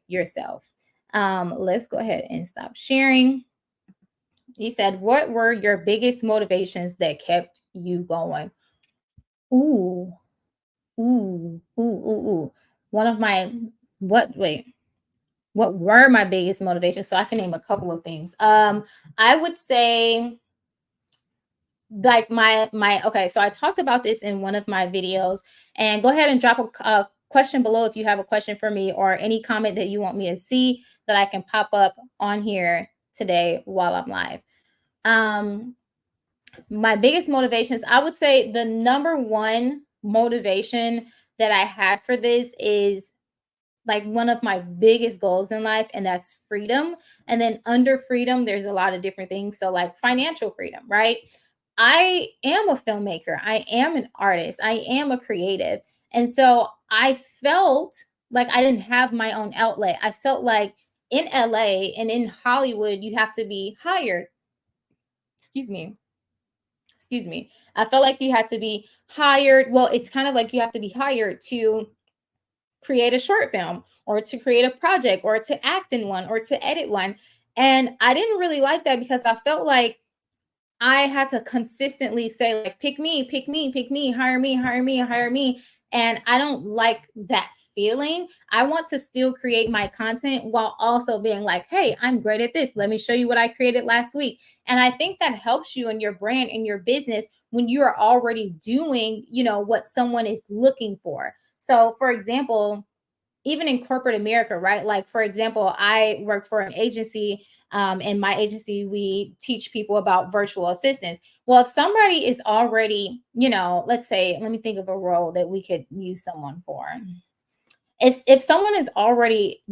yourself. Let's go ahead and stop sharing. He said, what were your biggest motivations that kept you going? Ooh, ooh. One of my what were my biggest motivations? So I can name a couple of things. I would say, like my okay, so I talked about this in one of my videos, and go ahead and drop a question below if you have a question for me, or any comment that you want me to see that I can pop up on here today while I'm live. My biggest motivations, I would say the number one motivation that I had for this is like one of my biggest goals in life, and that's freedom. And then under freedom, there's a lot of different things. So like financial freedom, right? I am a filmmaker. I am an artist. I am a creative. And so I felt like I didn't have my own outlet. I felt like in LA and in Hollywood, you have to be hired. Excuse me. Excuse me. I felt like you had to be hired. Well, it's kind of like you have to be hired to create a short film, or to create a project, or to act in one, or to edit one. And I didn't really like that, because I felt like I had to consistently say, like, pick me, pick me, pick me, hire me, hire me, hire me. And I don't like that feeling. I want to still create my content while also being like, hey, I'm great at this. Let me show you what I created last week. And I think that helps you in your brand and your business when you are already doing, what someone is looking for. So, for example, even in corporate America, right? Like, for example, I work for an agency. In my agency, we teach people about virtual assistants. Well, if somebody is already, let's say, let me think of a role that we could use someone for. It's if someone is already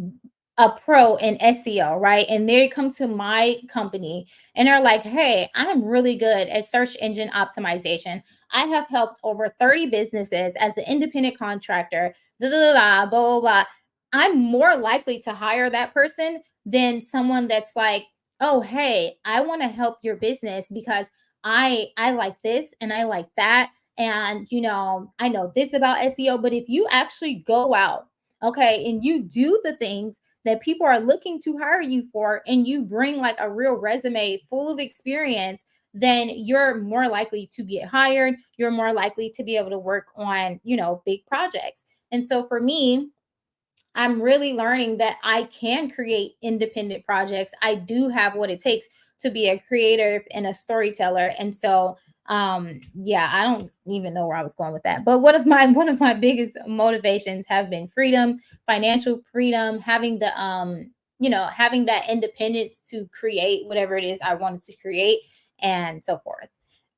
a pro in SEO, right? And they come to my company and they're like, hey, I'm really good at search engine optimization. I have helped over 30 businesses as an independent contractor, da, da, da, da, blah, blah, blah. I'm more likely to hire that person than someone that's like, oh, hey, I want to help your business because I like this and I like that. And I know this about SEO. But if you actually go out, okay, and you do the things that people are looking to hire you for, and you bring like a real resume full of experience, then you're more likely to get hired. You're more likely to be able to work on, big projects. And so for me, I'm really learning that I can create independent projects. I do have what it takes to be a creative and a storyteller. And so yeah, I don't even know where I was going with that. But one of my biggest motivations have been freedom, financial freedom, having that independence to create whatever it is I wanted to create and so forth.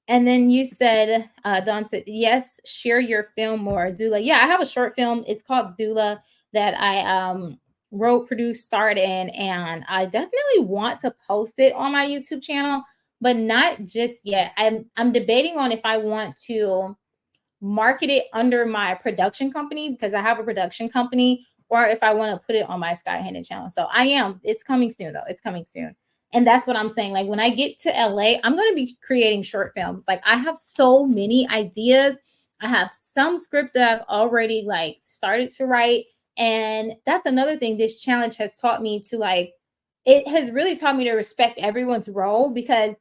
And then you said, Don said, yes, share your film more. Zula. Yeah, I have a short film. It's called Zula that I wrote, produced, starred in. And I definitely want to post it on my YouTube channel, but not just yet. I'm debating on if I want to market it under my production company because I have a production company, or if I want to put it on my Sky Hidden channel. So it's coming soon though. It's coming soon. And that's what I'm saying. Like when I get to LA, I'm going to be creating short films. Like I have so many ideas. I have some scripts that I've already like started to write. And that's another thing this challenge has taught me to like, it has really taught me to respect everyone's role because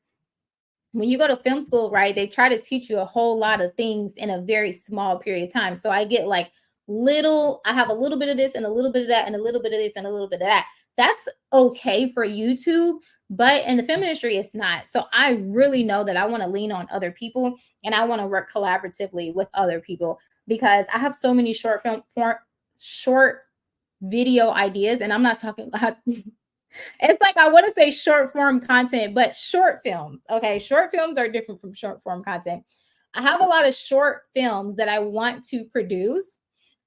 when you go to film school, right, they try to teach you a whole lot of things in a very small period of time. So I get like I have a little bit of this and a little bit of that and a little bit of this and a little bit of that. That's okay for YouTube, but in the film industry, it's not. So I really know that I want to lean on other people and I want to work collaboratively with other people because I have so many short video ideas, and I'm not talking about it's like I want to say short form content, but short films. Okay. Short films are different from short form content. I have a lot of short films that I want to produce.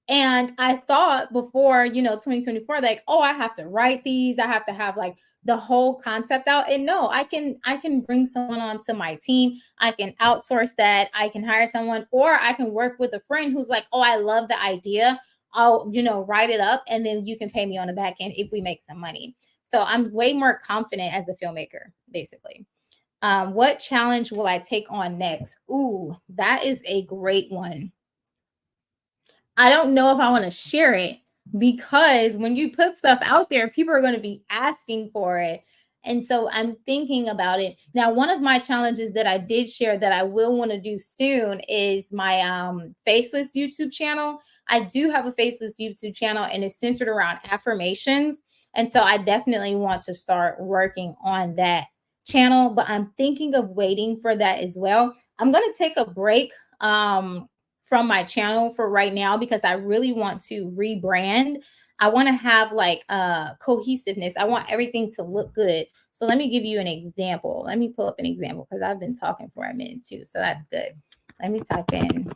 And I thought before, 2024, like, oh, I have to write these. I have to have like the whole concept out. And no, I can bring someone onto my team. I can outsource that. I can hire someone, or I can work with a friend who's like, oh, I love the idea. I'll, write it up and then you can pay me on the back end if we make some money. So I'm way more confident as a filmmaker, basically. What challenge will I take on next? Ooh, that is a great one. I don't know if I want to share it because when you put stuff out there, people are going to be asking for it. And so I'm thinking about it. Now, one of my challenges that I did share that I will want to do soon is my faceless YouTube channel. I do have a faceless YouTube channel and it's centered around affirmations. And so I definitely want to start working on that channel, but I'm thinking of waiting for that as well. I'm going to take a break from my channel for right now because I really want to rebrand. I want to have like cohesiveness. I want everything to look good. So let me give you an example. Let me pull up an example because I've been talking for a minute too. So that's good. Let me type in.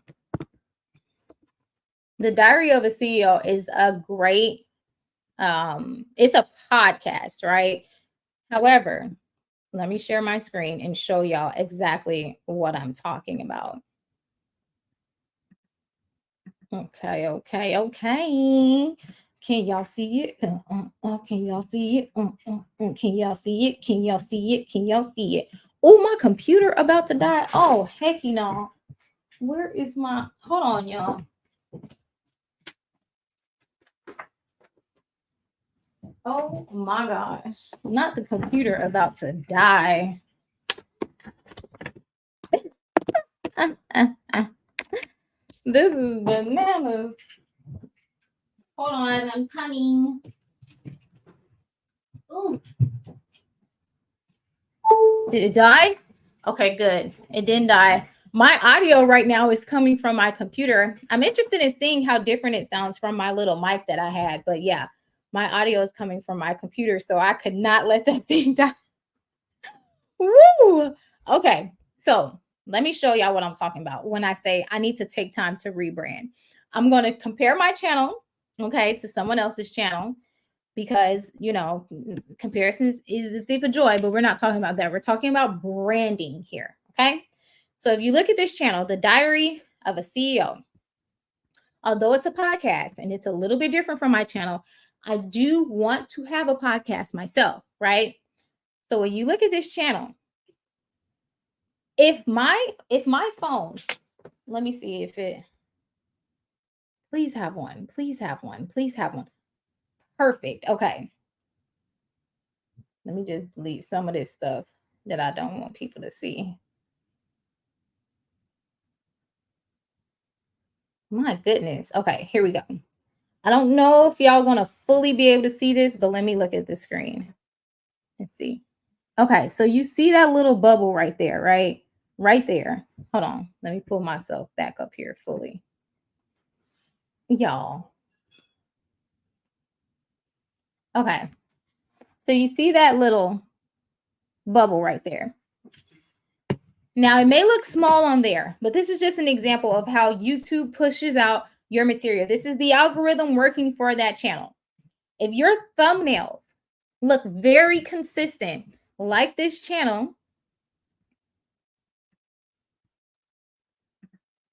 The Diary of a CEO is a great it's a podcast, right? However, let me share my screen and show y'all exactly what I'm talking about. Okay, okay, okay. Can y'all see it? Can y'all see it? Can y'all see it? Can y'all see it? Can y'all see it? Oh, my computer about to die. Oh, heck, Where is my? Hold on, y'all. Oh my gosh. Not the computer about to die. This is bananas. Hold on, I'm coming. Ooh. Did it die? Okay, good. It didn't die. My audio right now is coming from my computer. I'm interested in seeing how different it sounds from my little mic that I had. But yeah, my audio is coming from my computer, so I could not let that thing die. Woo! Okay, so let me show y'all what I'm talking about when I say I need to take time to rebrand. I'm going to compare my channel, okay, to someone else's channel because, comparisons is the thief of joy, but we're not talking about that. We're talking about branding here, okay? So if you look at this channel, The Diary of a CEO, although it's a podcast and it's a little bit different from my channel, I do want to have a podcast myself, right? So when you look at this channel, if my phone, let me see if it, please have one, please have one, please have one. Perfect. Okay. Let me just delete some of this stuff that I don't want people to see. My goodness. Okay, here we go. I don't know if y'all gonna fully be able to see this, but let me look at the screen. Let's see. Okay, so you see that little bubble right there, right? Right there. Hold on. Let me pull myself back up here fully. Y'all. Okay. So you see that little bubble right there. Now, it may look small on there, but this is just an example of how YouTube pushes out your material. This is the algorithm working for that channel. If your thumbnails look very consistent, like this channel,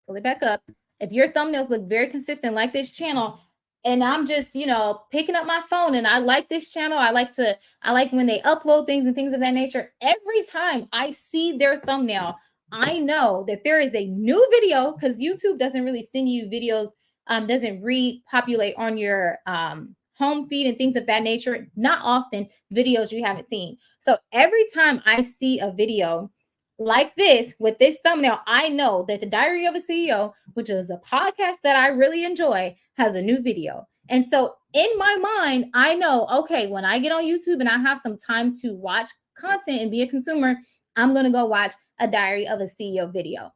pull it back up. If your thumbnails look very consistent, like this channel, and I'm just, picking up my phone and I like this channel, I like when they upload things and things of that nature. Every time I see their thumbnail, I know that there is a new video because YouTube doesn't really send you videos, doesn't repopulate on your home feed and things of that nature. Not often videos you haven't seen. So every time I see a video like this with this thumbnail, I know that The Diary of a CEO, which is a podcast that I really enjoy, has a new video. And so in my mind, I know, okay, when I get on YouTube and I have some time to watch content and be a consumer, I'm going to go watch a Diary of a CEO video.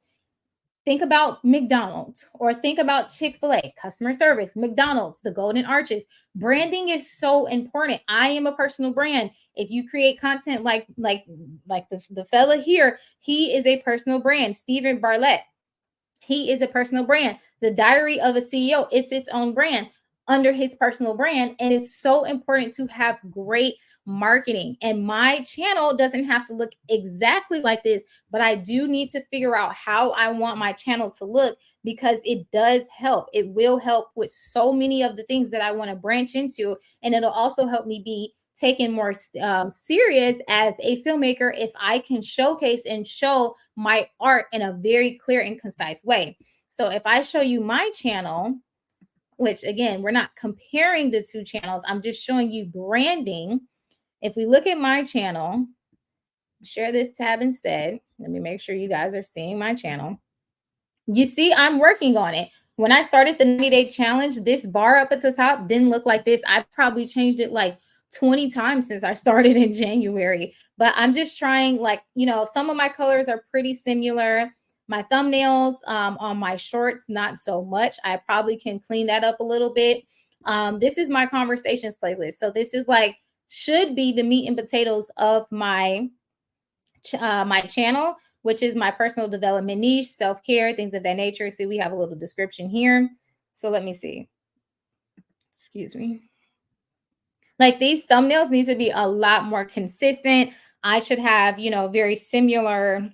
Think about McDonald's or think about Chick-fil-A, customer service, McDonald's, the Golden Arches. Branding is so important. I am a personal brand. If you create content like the fella here, he is a personal brand. Stephen Bartlett, he is a personal brand. The Diary of a CEO, it's its own brand under his personal brand. And it's so important to have great marketing. And my channel doesn't have to look exactly like this, but I do need to figure out how I want my channel to look because it does help. It will help with so many of the things that I want to branch into. And it'll also help me be taken more serious as a filmmaker if I can showcase and show my art in a very clear and concise way. So if I show you my channel, which again, we're not comparing the two channels, I'm just showing you branding. If we look at my channel, share this tab instead. Let me make sure you guys are seeing my channel. You see, I'm working on it. When I started the 90-day challenge, this bar up at the top didn't look like this. I've probably changed it like 20 times since I started in January. But I'm just trying, some of my colors are pretty similar. My thumbnails on my shorts, not so much. I probably can clean that up a little bit. This is my conversations playlist. So this is should be the meat and potatoes of my channel, which is my personal development niche, self-care, things of that nature. See, we have a little description here. So let me see. Excuse me. Like these thumbnails need to be a lot more consistent. I should have, very similar,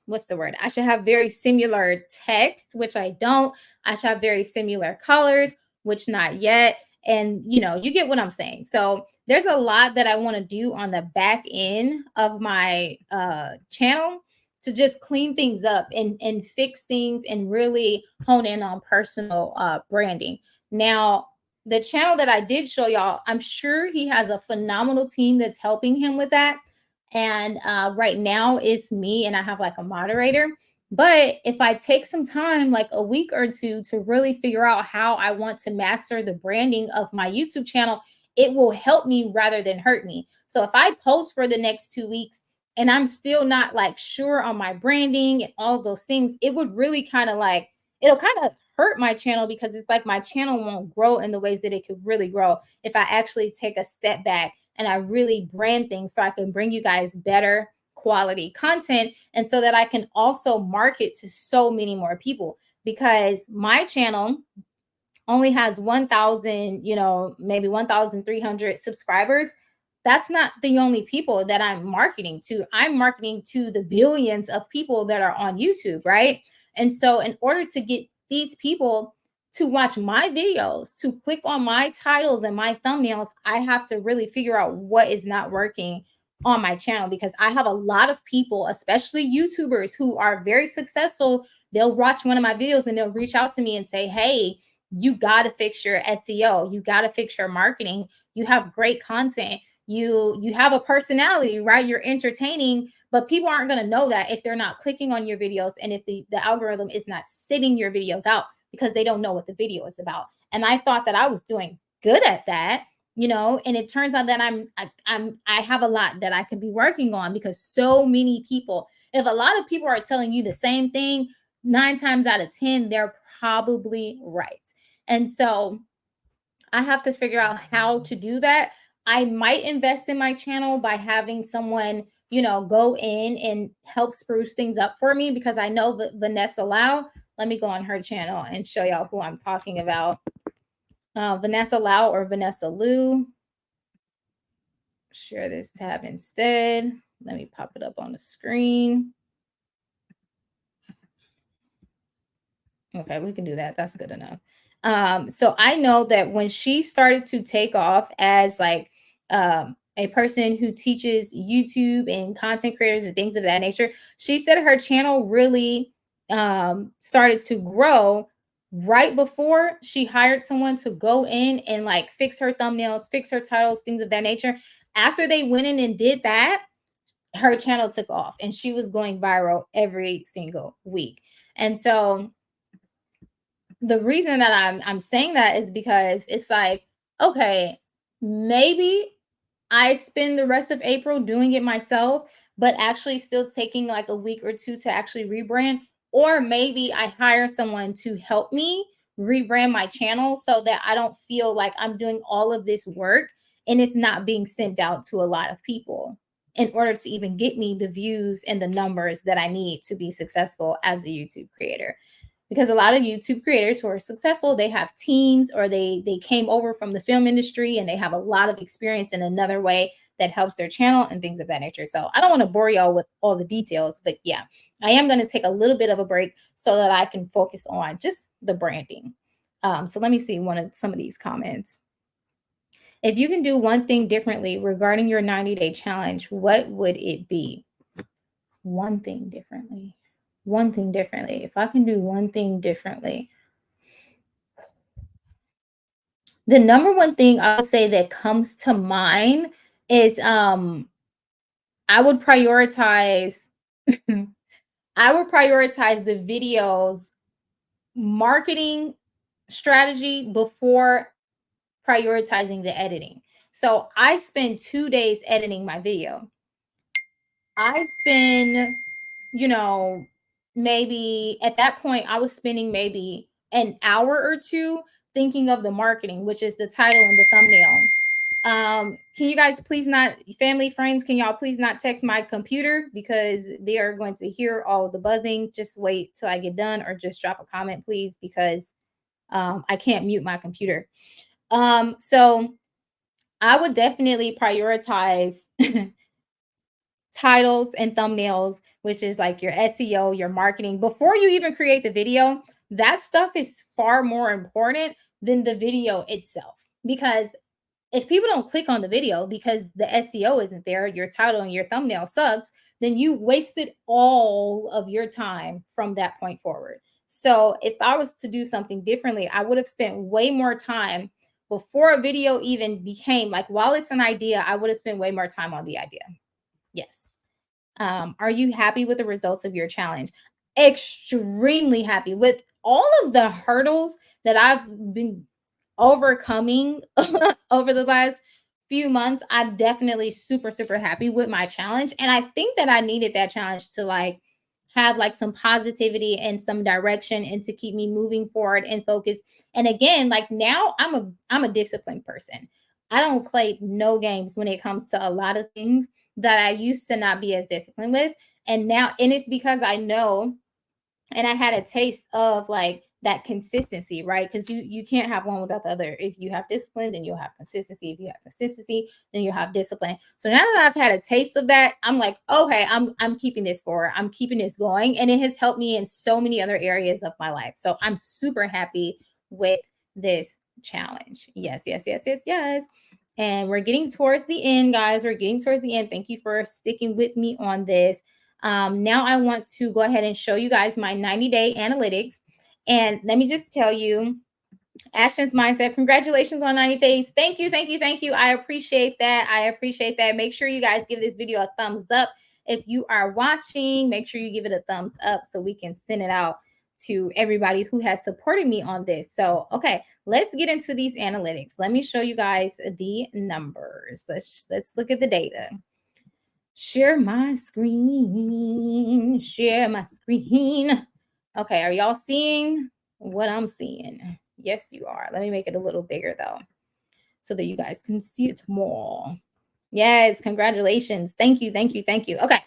what's the word? I should have very similar text, which I don't. I should have very similar colors, which not yet. And, you get what I'm saying. So there's a lot that I want to do on the back end of my channel to just clean things up and fix things and really hone in on personal branding. Now, the channel that I did show y'all, I'm sure he has a phenomenal team that's helping him with that. And right now it's me and I have like a moderator. But if I take some time, like a week or two, to really figure out how I want to master the branding of my YouTube channel, it will help me rather than hurt me. So if I post for the next 2 weeks and I'm still not like sure on my branding and all those things, it would really kind of like, it'll kind of hurt my channel, because it's like my channel won't grow in the ways that it could really grow if I actually take a step back and I really brand things so I can bring you guys better quality content, and so that I can also market to so many more people, because my channel only has 1,000, maybe 1,300 subscribers. That's not the only people that I'm marketing to. I'm marketing to the billions of people that are on YouTube, right? And so, in order to get these people to watch my videos, to click on my titles and my thumbnails, I have to really figure out what is not working on my channel, because I have a lot of people, especially YouTubers who are very successful. They'll watch one of my videos and they'll reach out to me and say, "Hey, you got to fix your SEO. You got to fix your marketing. You have great content. You have a personality, right? You're entertaining, but people aren't going to know that if they're not clicking on your videos, and if the algorithm is not sitting your videos out, because they don't know what the video is about." And I thought that I was doing good at that, and it turns out that I have a lot that I could be working on, because so many people, if a lot of people are telling you the same thing, 9 times out of 10, they're probably right. And so I have to figure out how to do that. I might invest in my channel by having someone, go in and help spruce things up for me, because I know that Vanessa Lau, let me go on her channel and show y'all who I'm talking about. Vanessa Lau, or Vanessa Lou. Share this tab instead. Let me pop it up on the screen. Okay, we can do that. That's good enough. So I know that when she started to take off as like a person who teaches YouTube and content creators and things of that nature, she said her channel really started to grow right before she hired someone to go in and like fix her thumbnails, fix her titles, things of that nature. After they went in and did that, her channel took off and she was going viral every single week. And so the reason that I'm saying that is because it's like, okay, maybe I spend the rest of April doing it myself, but actually still taking like a week or two to actually rebrand. Or maybe I hire someone to help me rebrand my channel so that I don't feel like I'm doing all of this work and it's not being sent out to a lot of people in order to even get me the views and the numbers that I need to be successful as a YouTube creator. Because a lot of YouTube creators who are successful, they have teams, or they came over from the film industry and they have a lot of experience in another way that helps their channel and things of that nature. So I don't want to bore y'all with all the details, but yeah, I am going to take a little bit of a break so that I can focus on just the branding. So let me see some of these comments. If you can do one thing differently regarding your 90-day challenge, what would it be? One thing differently. One thing differently. If I can do one thing differently, the number one thing I would say that comes to mind is I would prioritize I would prioritize the videos marketing strategy before prioritizing the editing. So I spend 2 days editing my video. I spend, maybe at that point, I was spending maybe an hour or two thinking of the marketing, which is the title and the thumbnail. Can you guys please not, family, friends, can y'all please not text my computer, because they are going to hear all the buzzing. Just wait till I get done, or just drop a comment, please, because I can't mute my computer. So I would definitely prioritize titles and thumbnails, which is like your SEO, your marketing, before you even create the video. That stuff is far more important than the video itself. Because if people don't click on the video because the SEO isn't there, your title and your thumbnail sucks, then you wasted all of your time from that point forward. So if I was to do something differently, I would have spent way more time before a video even became, like, while it's an idea, I would have spent way more time on the idea. Yes. Are you happy with the results of your challenge? extremely happy with all of the hurdles that I've been overcoming over the last few months. I'm definitely super, super happy with my challenge. And I think that I needed that challenge to like have like some positivity and some direction and to keep me moving forward and focus. And again, like now I'm a disciplined person. I don't play no games when it comes to a lot of things that I used to not be as disciplined with. And now, and it's because I know and I had a taste of like that consistency, right? Because you can't have one without the other. If you have discipline, then you'll have consistency. If you have consistency, then you'll have discipline. So now that I've had a taste of that, I'm like, okay, I'm keeping this forward. I'm keeping this going, and it has helped me in so many other areas of my life. So I'm super happy with this challenge. Yes, yes, yes, yes, yes. And we're getting towards the end, guys. We're getting towards the end. Thank you for sticking with me on this. Now I want to go ahead and show you guys my 90-day analytics. And let me just tell you, Ashton's Mindset, congratulations on 90 days. Thank you, thank you, thank you. I appreciate that. I appreciate that. Make sure you guys give this video a thumbs up. If you are watching, make sure you give it a thumbs up so we can send it out to everybody who has supported me on this. So, okay, let's get into these analytics. Let me show you guys the numbers. Let's look at the data. Share my screen. Share my screen. Okay, are y'all seeing what I'm seeing? Yes, you are. Let me make it a little bigger though, so that you guys can see it more. Yes, congratulations. Thank you, thank you, thank you. Okay,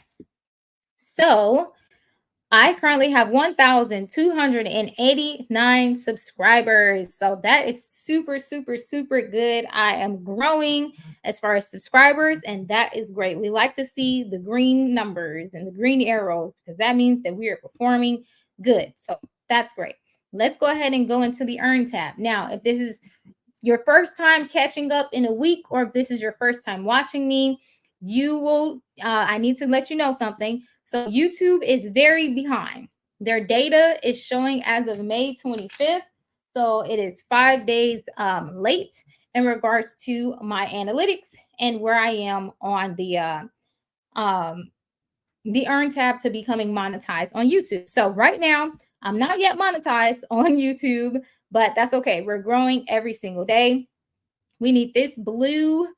so I currently have 1,289 subscribers. So that is super, super, super good. I am growing as far as subscribers, and that is great. We like to see the green numbers and the green arrows because that means that we are performing good. So that's great. Let's go ahead and go into the earn tab. Now, if this is your first time catching up in a week, or if this is your first time watching me, you will, I need to let you know something. So YouTube is very behind. Their data is showing as of May 25th. So it is 5 days late in regards to my analytics and where I am on the earn tab to becoming monetized on YouTube. So right now, I'm not yet monetized on YouTube, but that's okay. We're growing every single day. We need this blue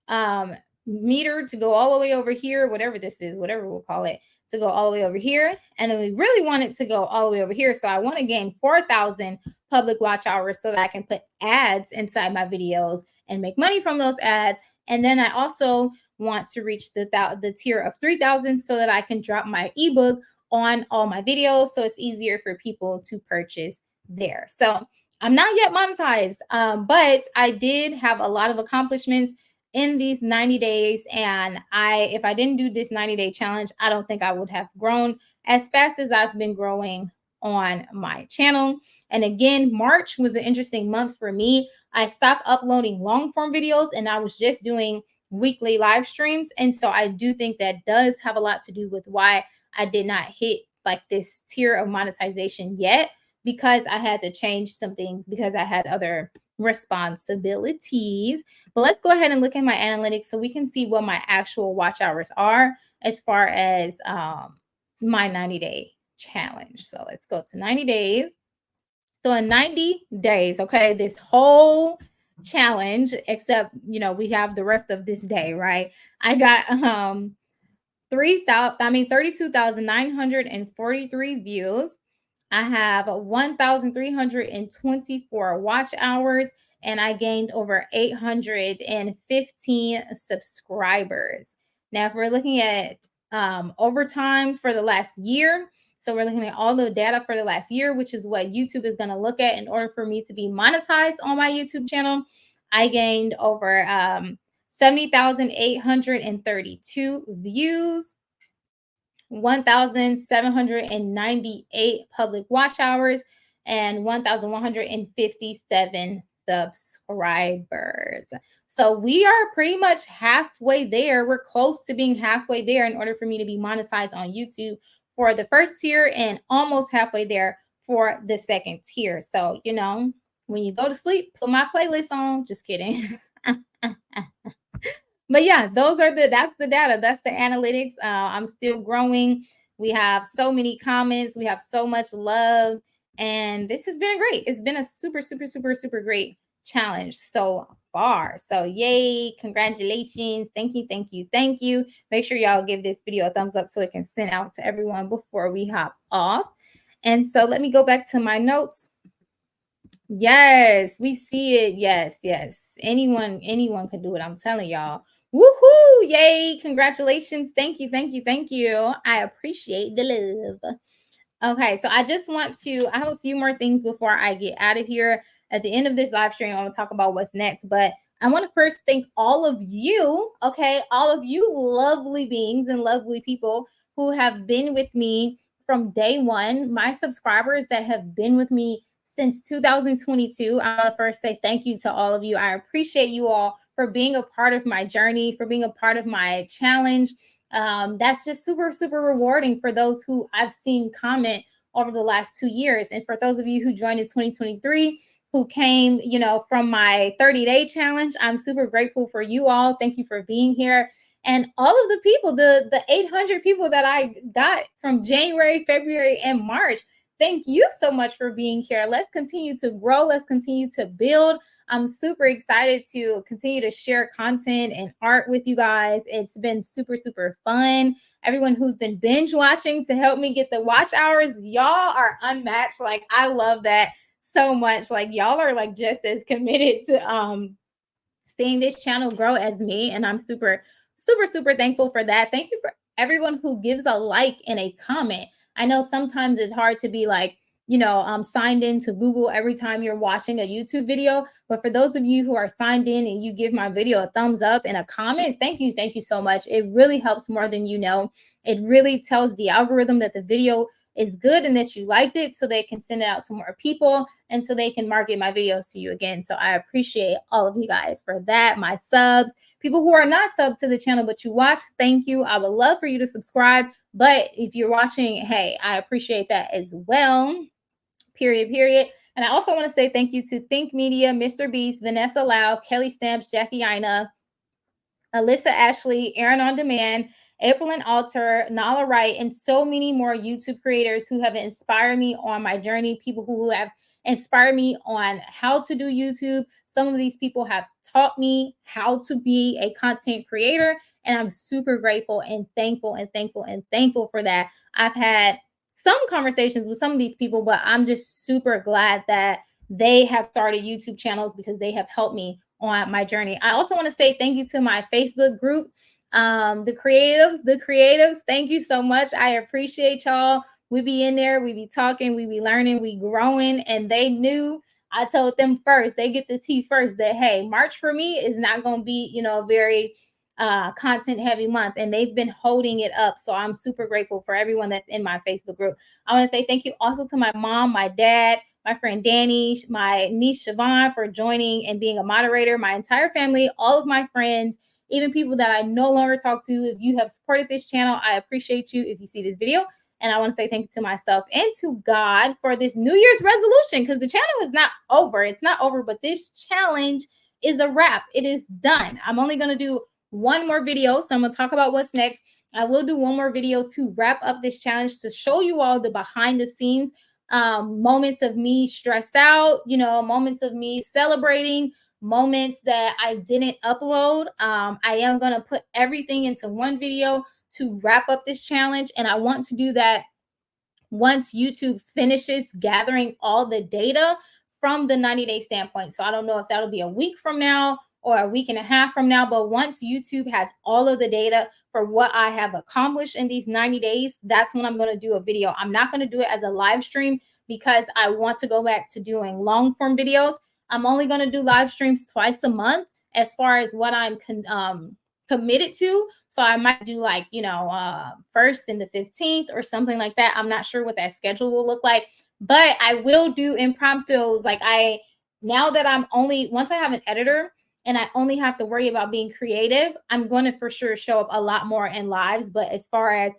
um, meter to go all the way over here, whatever this is, whatever we'll call it, to go all the way over here. And then we really want it to go all the way over here. So I want to gain 4,000 public watch hours so that I can put ads inside my videos and make money from those ads. And then I also want to reach the tier of 3,000 so that I can drop my ebook on all my videos so it's easier for people to purchase there. So I'm not yet monetized, but I did have a lot of accomplishments in these 90 days. And if I didn't do this 90-day challenge, I don't think I would have grown as fast as I've been growing on my channel. And again, March was an interesting month for me. I stopped uploading long form videos and I was just doing weekly live streams. And so I do think that does have a lot to do with why I did not hit like this tier of monetization yet, because I had to change some things because I had other responsibilities. But let's go ahead and look at my analytics so we can see what my actual watch hours are as far as my 90-day challenge. So let's go to 90 days. So in 90 days, okay, this whole challenge, except, we have the rest of this day, right? I got 32,943 views. I have 1,324 watch hours, and I gained over 815 subscribers. Now, if we're looking at overtime for the last year, so we're looking at all the data for the last year, which is what YouTube is going to look at in order for me to be monetized on my YouTube channel. I gained over 70,832 views, 1,798 public watch hours, and 1,157 subscribers. So we are pretty much halfway there. We're close to being halfway there in order for me to be monetized on YouTube for the first tier and almost halfway there for the second tier. So, when you go to sleep, put my playlist on. Just kidding. But yeah, that's the data. That's the analytics. I'm still growing We have so many comments, we have so much love, and this has been great. It's been a super, super, super, super great challenge so far. So, yay, congratulations. Thank you, thank you, thank you. Make sure y'all give this video a thumbs up so it can send out to everyone before we hop off. And so, let me go back to my notes. Yes, we see it. Yes, yes. Anyone can do it. I'm telling y'all. Woohoo! Yay! Congratulations. Thank you, thank you, thank you. I appreciate the love. Okay, so I just want to, I have a few more things before I get out of here. At the end of this live stream, I want to talk about what's next, but I want to first thank all of you, okay, all of you lovely beings and lovely people who have been with me from day one, my subscribers that have been with me since 2022. I want to first say thank you to all of you. I appreciate you all for being a part of my journey, for being a part of my challenge. That's just super, super rewarding for those who I've seen comment over the last 2 years. And for those of you who joined in 2023, who came, from my 30-day challenge, I'm super grateful for you all. Thank you for being here. And all of the people, the 800 people that I got from January, February, and March, thank you so much for being here. Let's continue to grow. Let's continue to build. I'm super excited to continue to share content and art with you guys. It's been super, super fun. Everyone who's been binge watching to help me get the watch hours, y'all are unmatched. Like, I love that so much. Like, y'all are like just as committed to seeing this channel grow as me. And I'm super, super, super thankful for that. Thank you for everyone who gives a like and a comment. I know sometimes it's hard to be like, signed in to Google every time you're watching a YouTube video. But for those of you who are signed in and you give my video a thumbs up and a comment, thank you. Thank you so much. It really helps more than you know. It really tells the algorithm that the video is good and that you liked it so they can send it out to more people and so they can market my videos to you again. So I appreciate all of you guys for that. My subs, people who are not subbed to the channel but you watch, thank you. I would love for you to subscribe. But if you're watching, hey, I appreciate that as well. Period. And I also want to say thank you to Think Media, Mr. Beast, Vanessa Lau, Kelly Stamps, Jackie Ina, Alyssa Ashley, Aaron on Demand, April and Alter, Nala Wright, and so many more YouTube creators who have inspired me on my journey, people who have inspired me on how to do YouTube. Some of these people have taught me how to be a content creator, and I'm super grateful and thankful and thankful and thankful for that. I've had some conversations with some of these people, but I'm just super glad that they have started YouTube channels because they have helped me on my journey. I also want to say thank you to my Facebook group, the creatives. Thank you so much. I appreciate y'all. We be in there, we be talking, we be learning, we growing, and they knew. I told them first, they get the tea first that hey, March for me is not going to be, very content heavy month, and they've been holding it up. So I'm super grateful for everyone that's in my Facebook group. I want to say thank you also to my mom, my dad, my friend Danny, my niece Siobhan for joining and being a moderator, my entire family, all of my friends, even people that I no longer talk to. If you have supported this channel, I appreciate you if you see this video. And I want to say thank you to myself and to God for this New Year's resolution, because the channel is not over. It's not over, but this challenge is a wrap. It is done. I'm only going to do one more video. So I'm going to talk about what's next. I will do one more video to wrap up this challenge to show you all the behind the scenes moments of me stressed out, moments of me celebrating, moments that I didn't upload. I am going to put everything into one video to wrap up this challenge. And I want to do that once YouTube finishes gathering all the data from the 90-day standpoint. So I don't know if that'll be a week from now or a week and a half from now, but once YouTube has all of the data for what I have accomplished in these 90 days, that's when I'm going to do a video. I'm not going to do it as a live stream because I want to go back to doing long form videos. I'm only going to do live streams twice a month as far as what I'm committed to. So I might do like, first and the 15th or something like that. I'm not sure what that schedule will look like, but I will do impromptus. Now that once I have an editor and I only have to worry about being creative, I'm going to for sure show up a lot more in lives. But as far as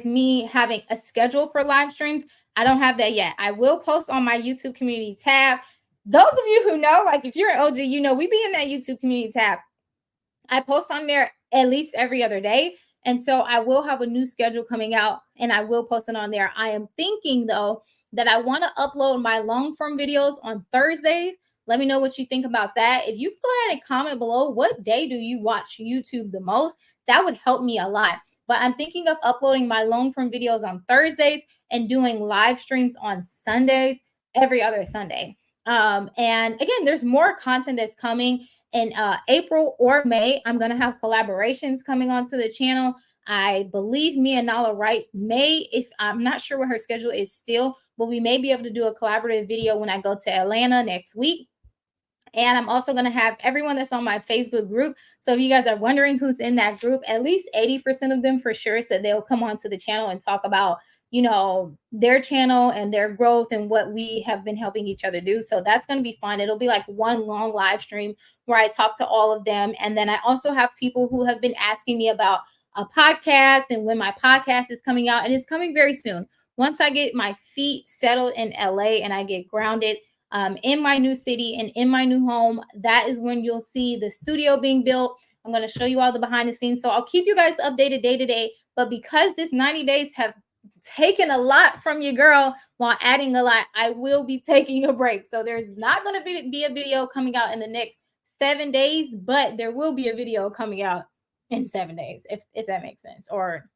me having a schedule for live streams, I don't have that yet. I will post on my YouTube community tab. Those of you who know, like if you're an OG, we be in that YouTube community tab. I post on there at least every other day. And so I will have a new schedule coming out and I will post it on there. I am thinking though that I want to upload my long form videos on Thursdays. Let me know what you think about that. If you go ahead and comment below, what day do you watch YouTube the most? That would help me a lot. But I'm thinking of uploading my long form videos on Thursdays and doing live streams on Sundays, every other Sunday. And again, there's more content that's coming in April or May. I'm going to have collaborations coming onto the channel. I believe me and Nala Wright may, if I'm not sure what her schedule is still, but we may be able to do a collaborative video when I go to Atlanta next week. And I'm also going to have everyone that's on my Facebook group. So if you guys are wondering who's in that group, at least 80% of them for sure said they'll come onto the channel and talk about, you know, their channel and their growth and what we have been helping each other do. So that's going to be fun. It'll be like one long live stream where I talk to all of them. And then I also have people who have been asking me about a podcast and when my podcast is coming out, and it's coming very soon. Once I get my feet settled in LA and I get grounded, in my new city and in my new home, that is when you'll see the studio being built. I'm going to show you all the behind the scenes. So I'll keep you guys updated day to day. But because this 90 days have taken a lot from your girl while adding a lot, I will be taking a break. So there's not going to be a video coming out in the next 7 days, but there will be a video coming out in 7 days, if that makes sense, or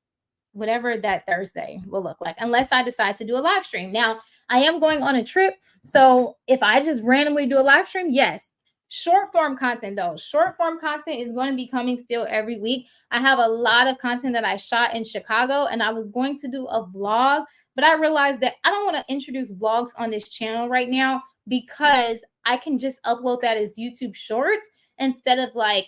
whatever that Thursday will look like, unless I decide to do a live stream. Now, I am going on a trip. So if I just randomly do a live stream, yes. Short form content though. Short form content is going to be coming still every week. I have a lot of content that I shot in Chicago and I was going to do a vlog, but I realized that I don't want to introduce vlogs on this channel right now because I can just upload that as YouTube shorts instead of like,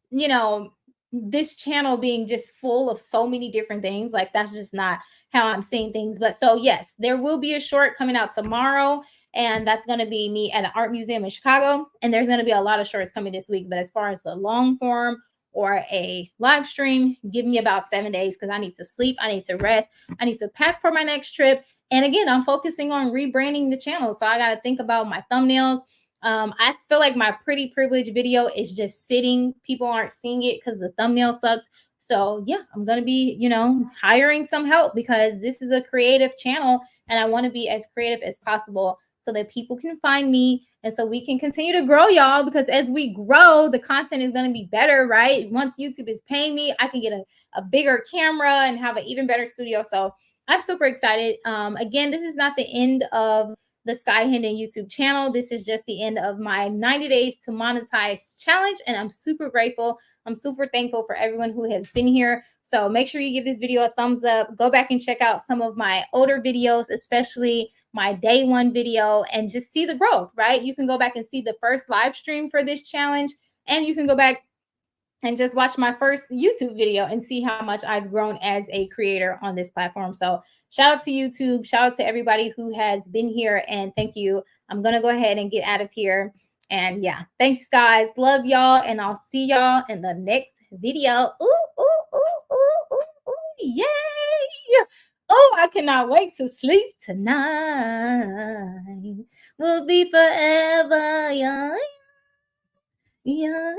you know, this channel being just full of so many different things. Like that's just not how I'm seeing things. But so yes, there will be a short coming out tomorrow, and that's going to be me at an art museum in Chicago. And there's going to be a lot of shorts coming this week. But as far as the long form or a live stream, give me about 7 days because I need to sleep, I need to rest, I need to pack for my next trip. And again, I'm focusing on rebranding the channel. So I got to think about my thumbnails. I feel like my pretty privilege video is just sitting. People aren't seeing it because the thumbnail sucks. So yeah, I'm going to be, you know, hiring some help because this is a creative channel and I want to be as creative as possible so that people can find me and so we can continue to grow, y'all, because as we grow, the content is going to be better, right? Once YouTube is paying me, I can get a bigger camera and have an even better studio. So I'm super excited. Again, this is not the end of the Sky Hendon YouTube channel. This is just the end of my 90 days to monetize challenge. And I'm super grateful. I'm super thankful for everyone who has been here. So make sure you give this video a thumbs up. Go back and check out some of my older videos, especially my day one video, and just see the growth, right? You can go back and see the first live stream for this challenge, and you can go back and just watch my first YouTube video and see how much I've grown as a creator on this platform. So shout out to YouTube. Shout out to everybody who has been here. And thank you. I'm going to go ahead and get out of here. And yeah, thanks, guys. Love y'all. And I'll see y'all in the next video. Ooh, ooh, ooh, ooh, ooh, ooh. Yay. Oh, I cannot wait to sleep tonight. We'll be forever young. Yeah.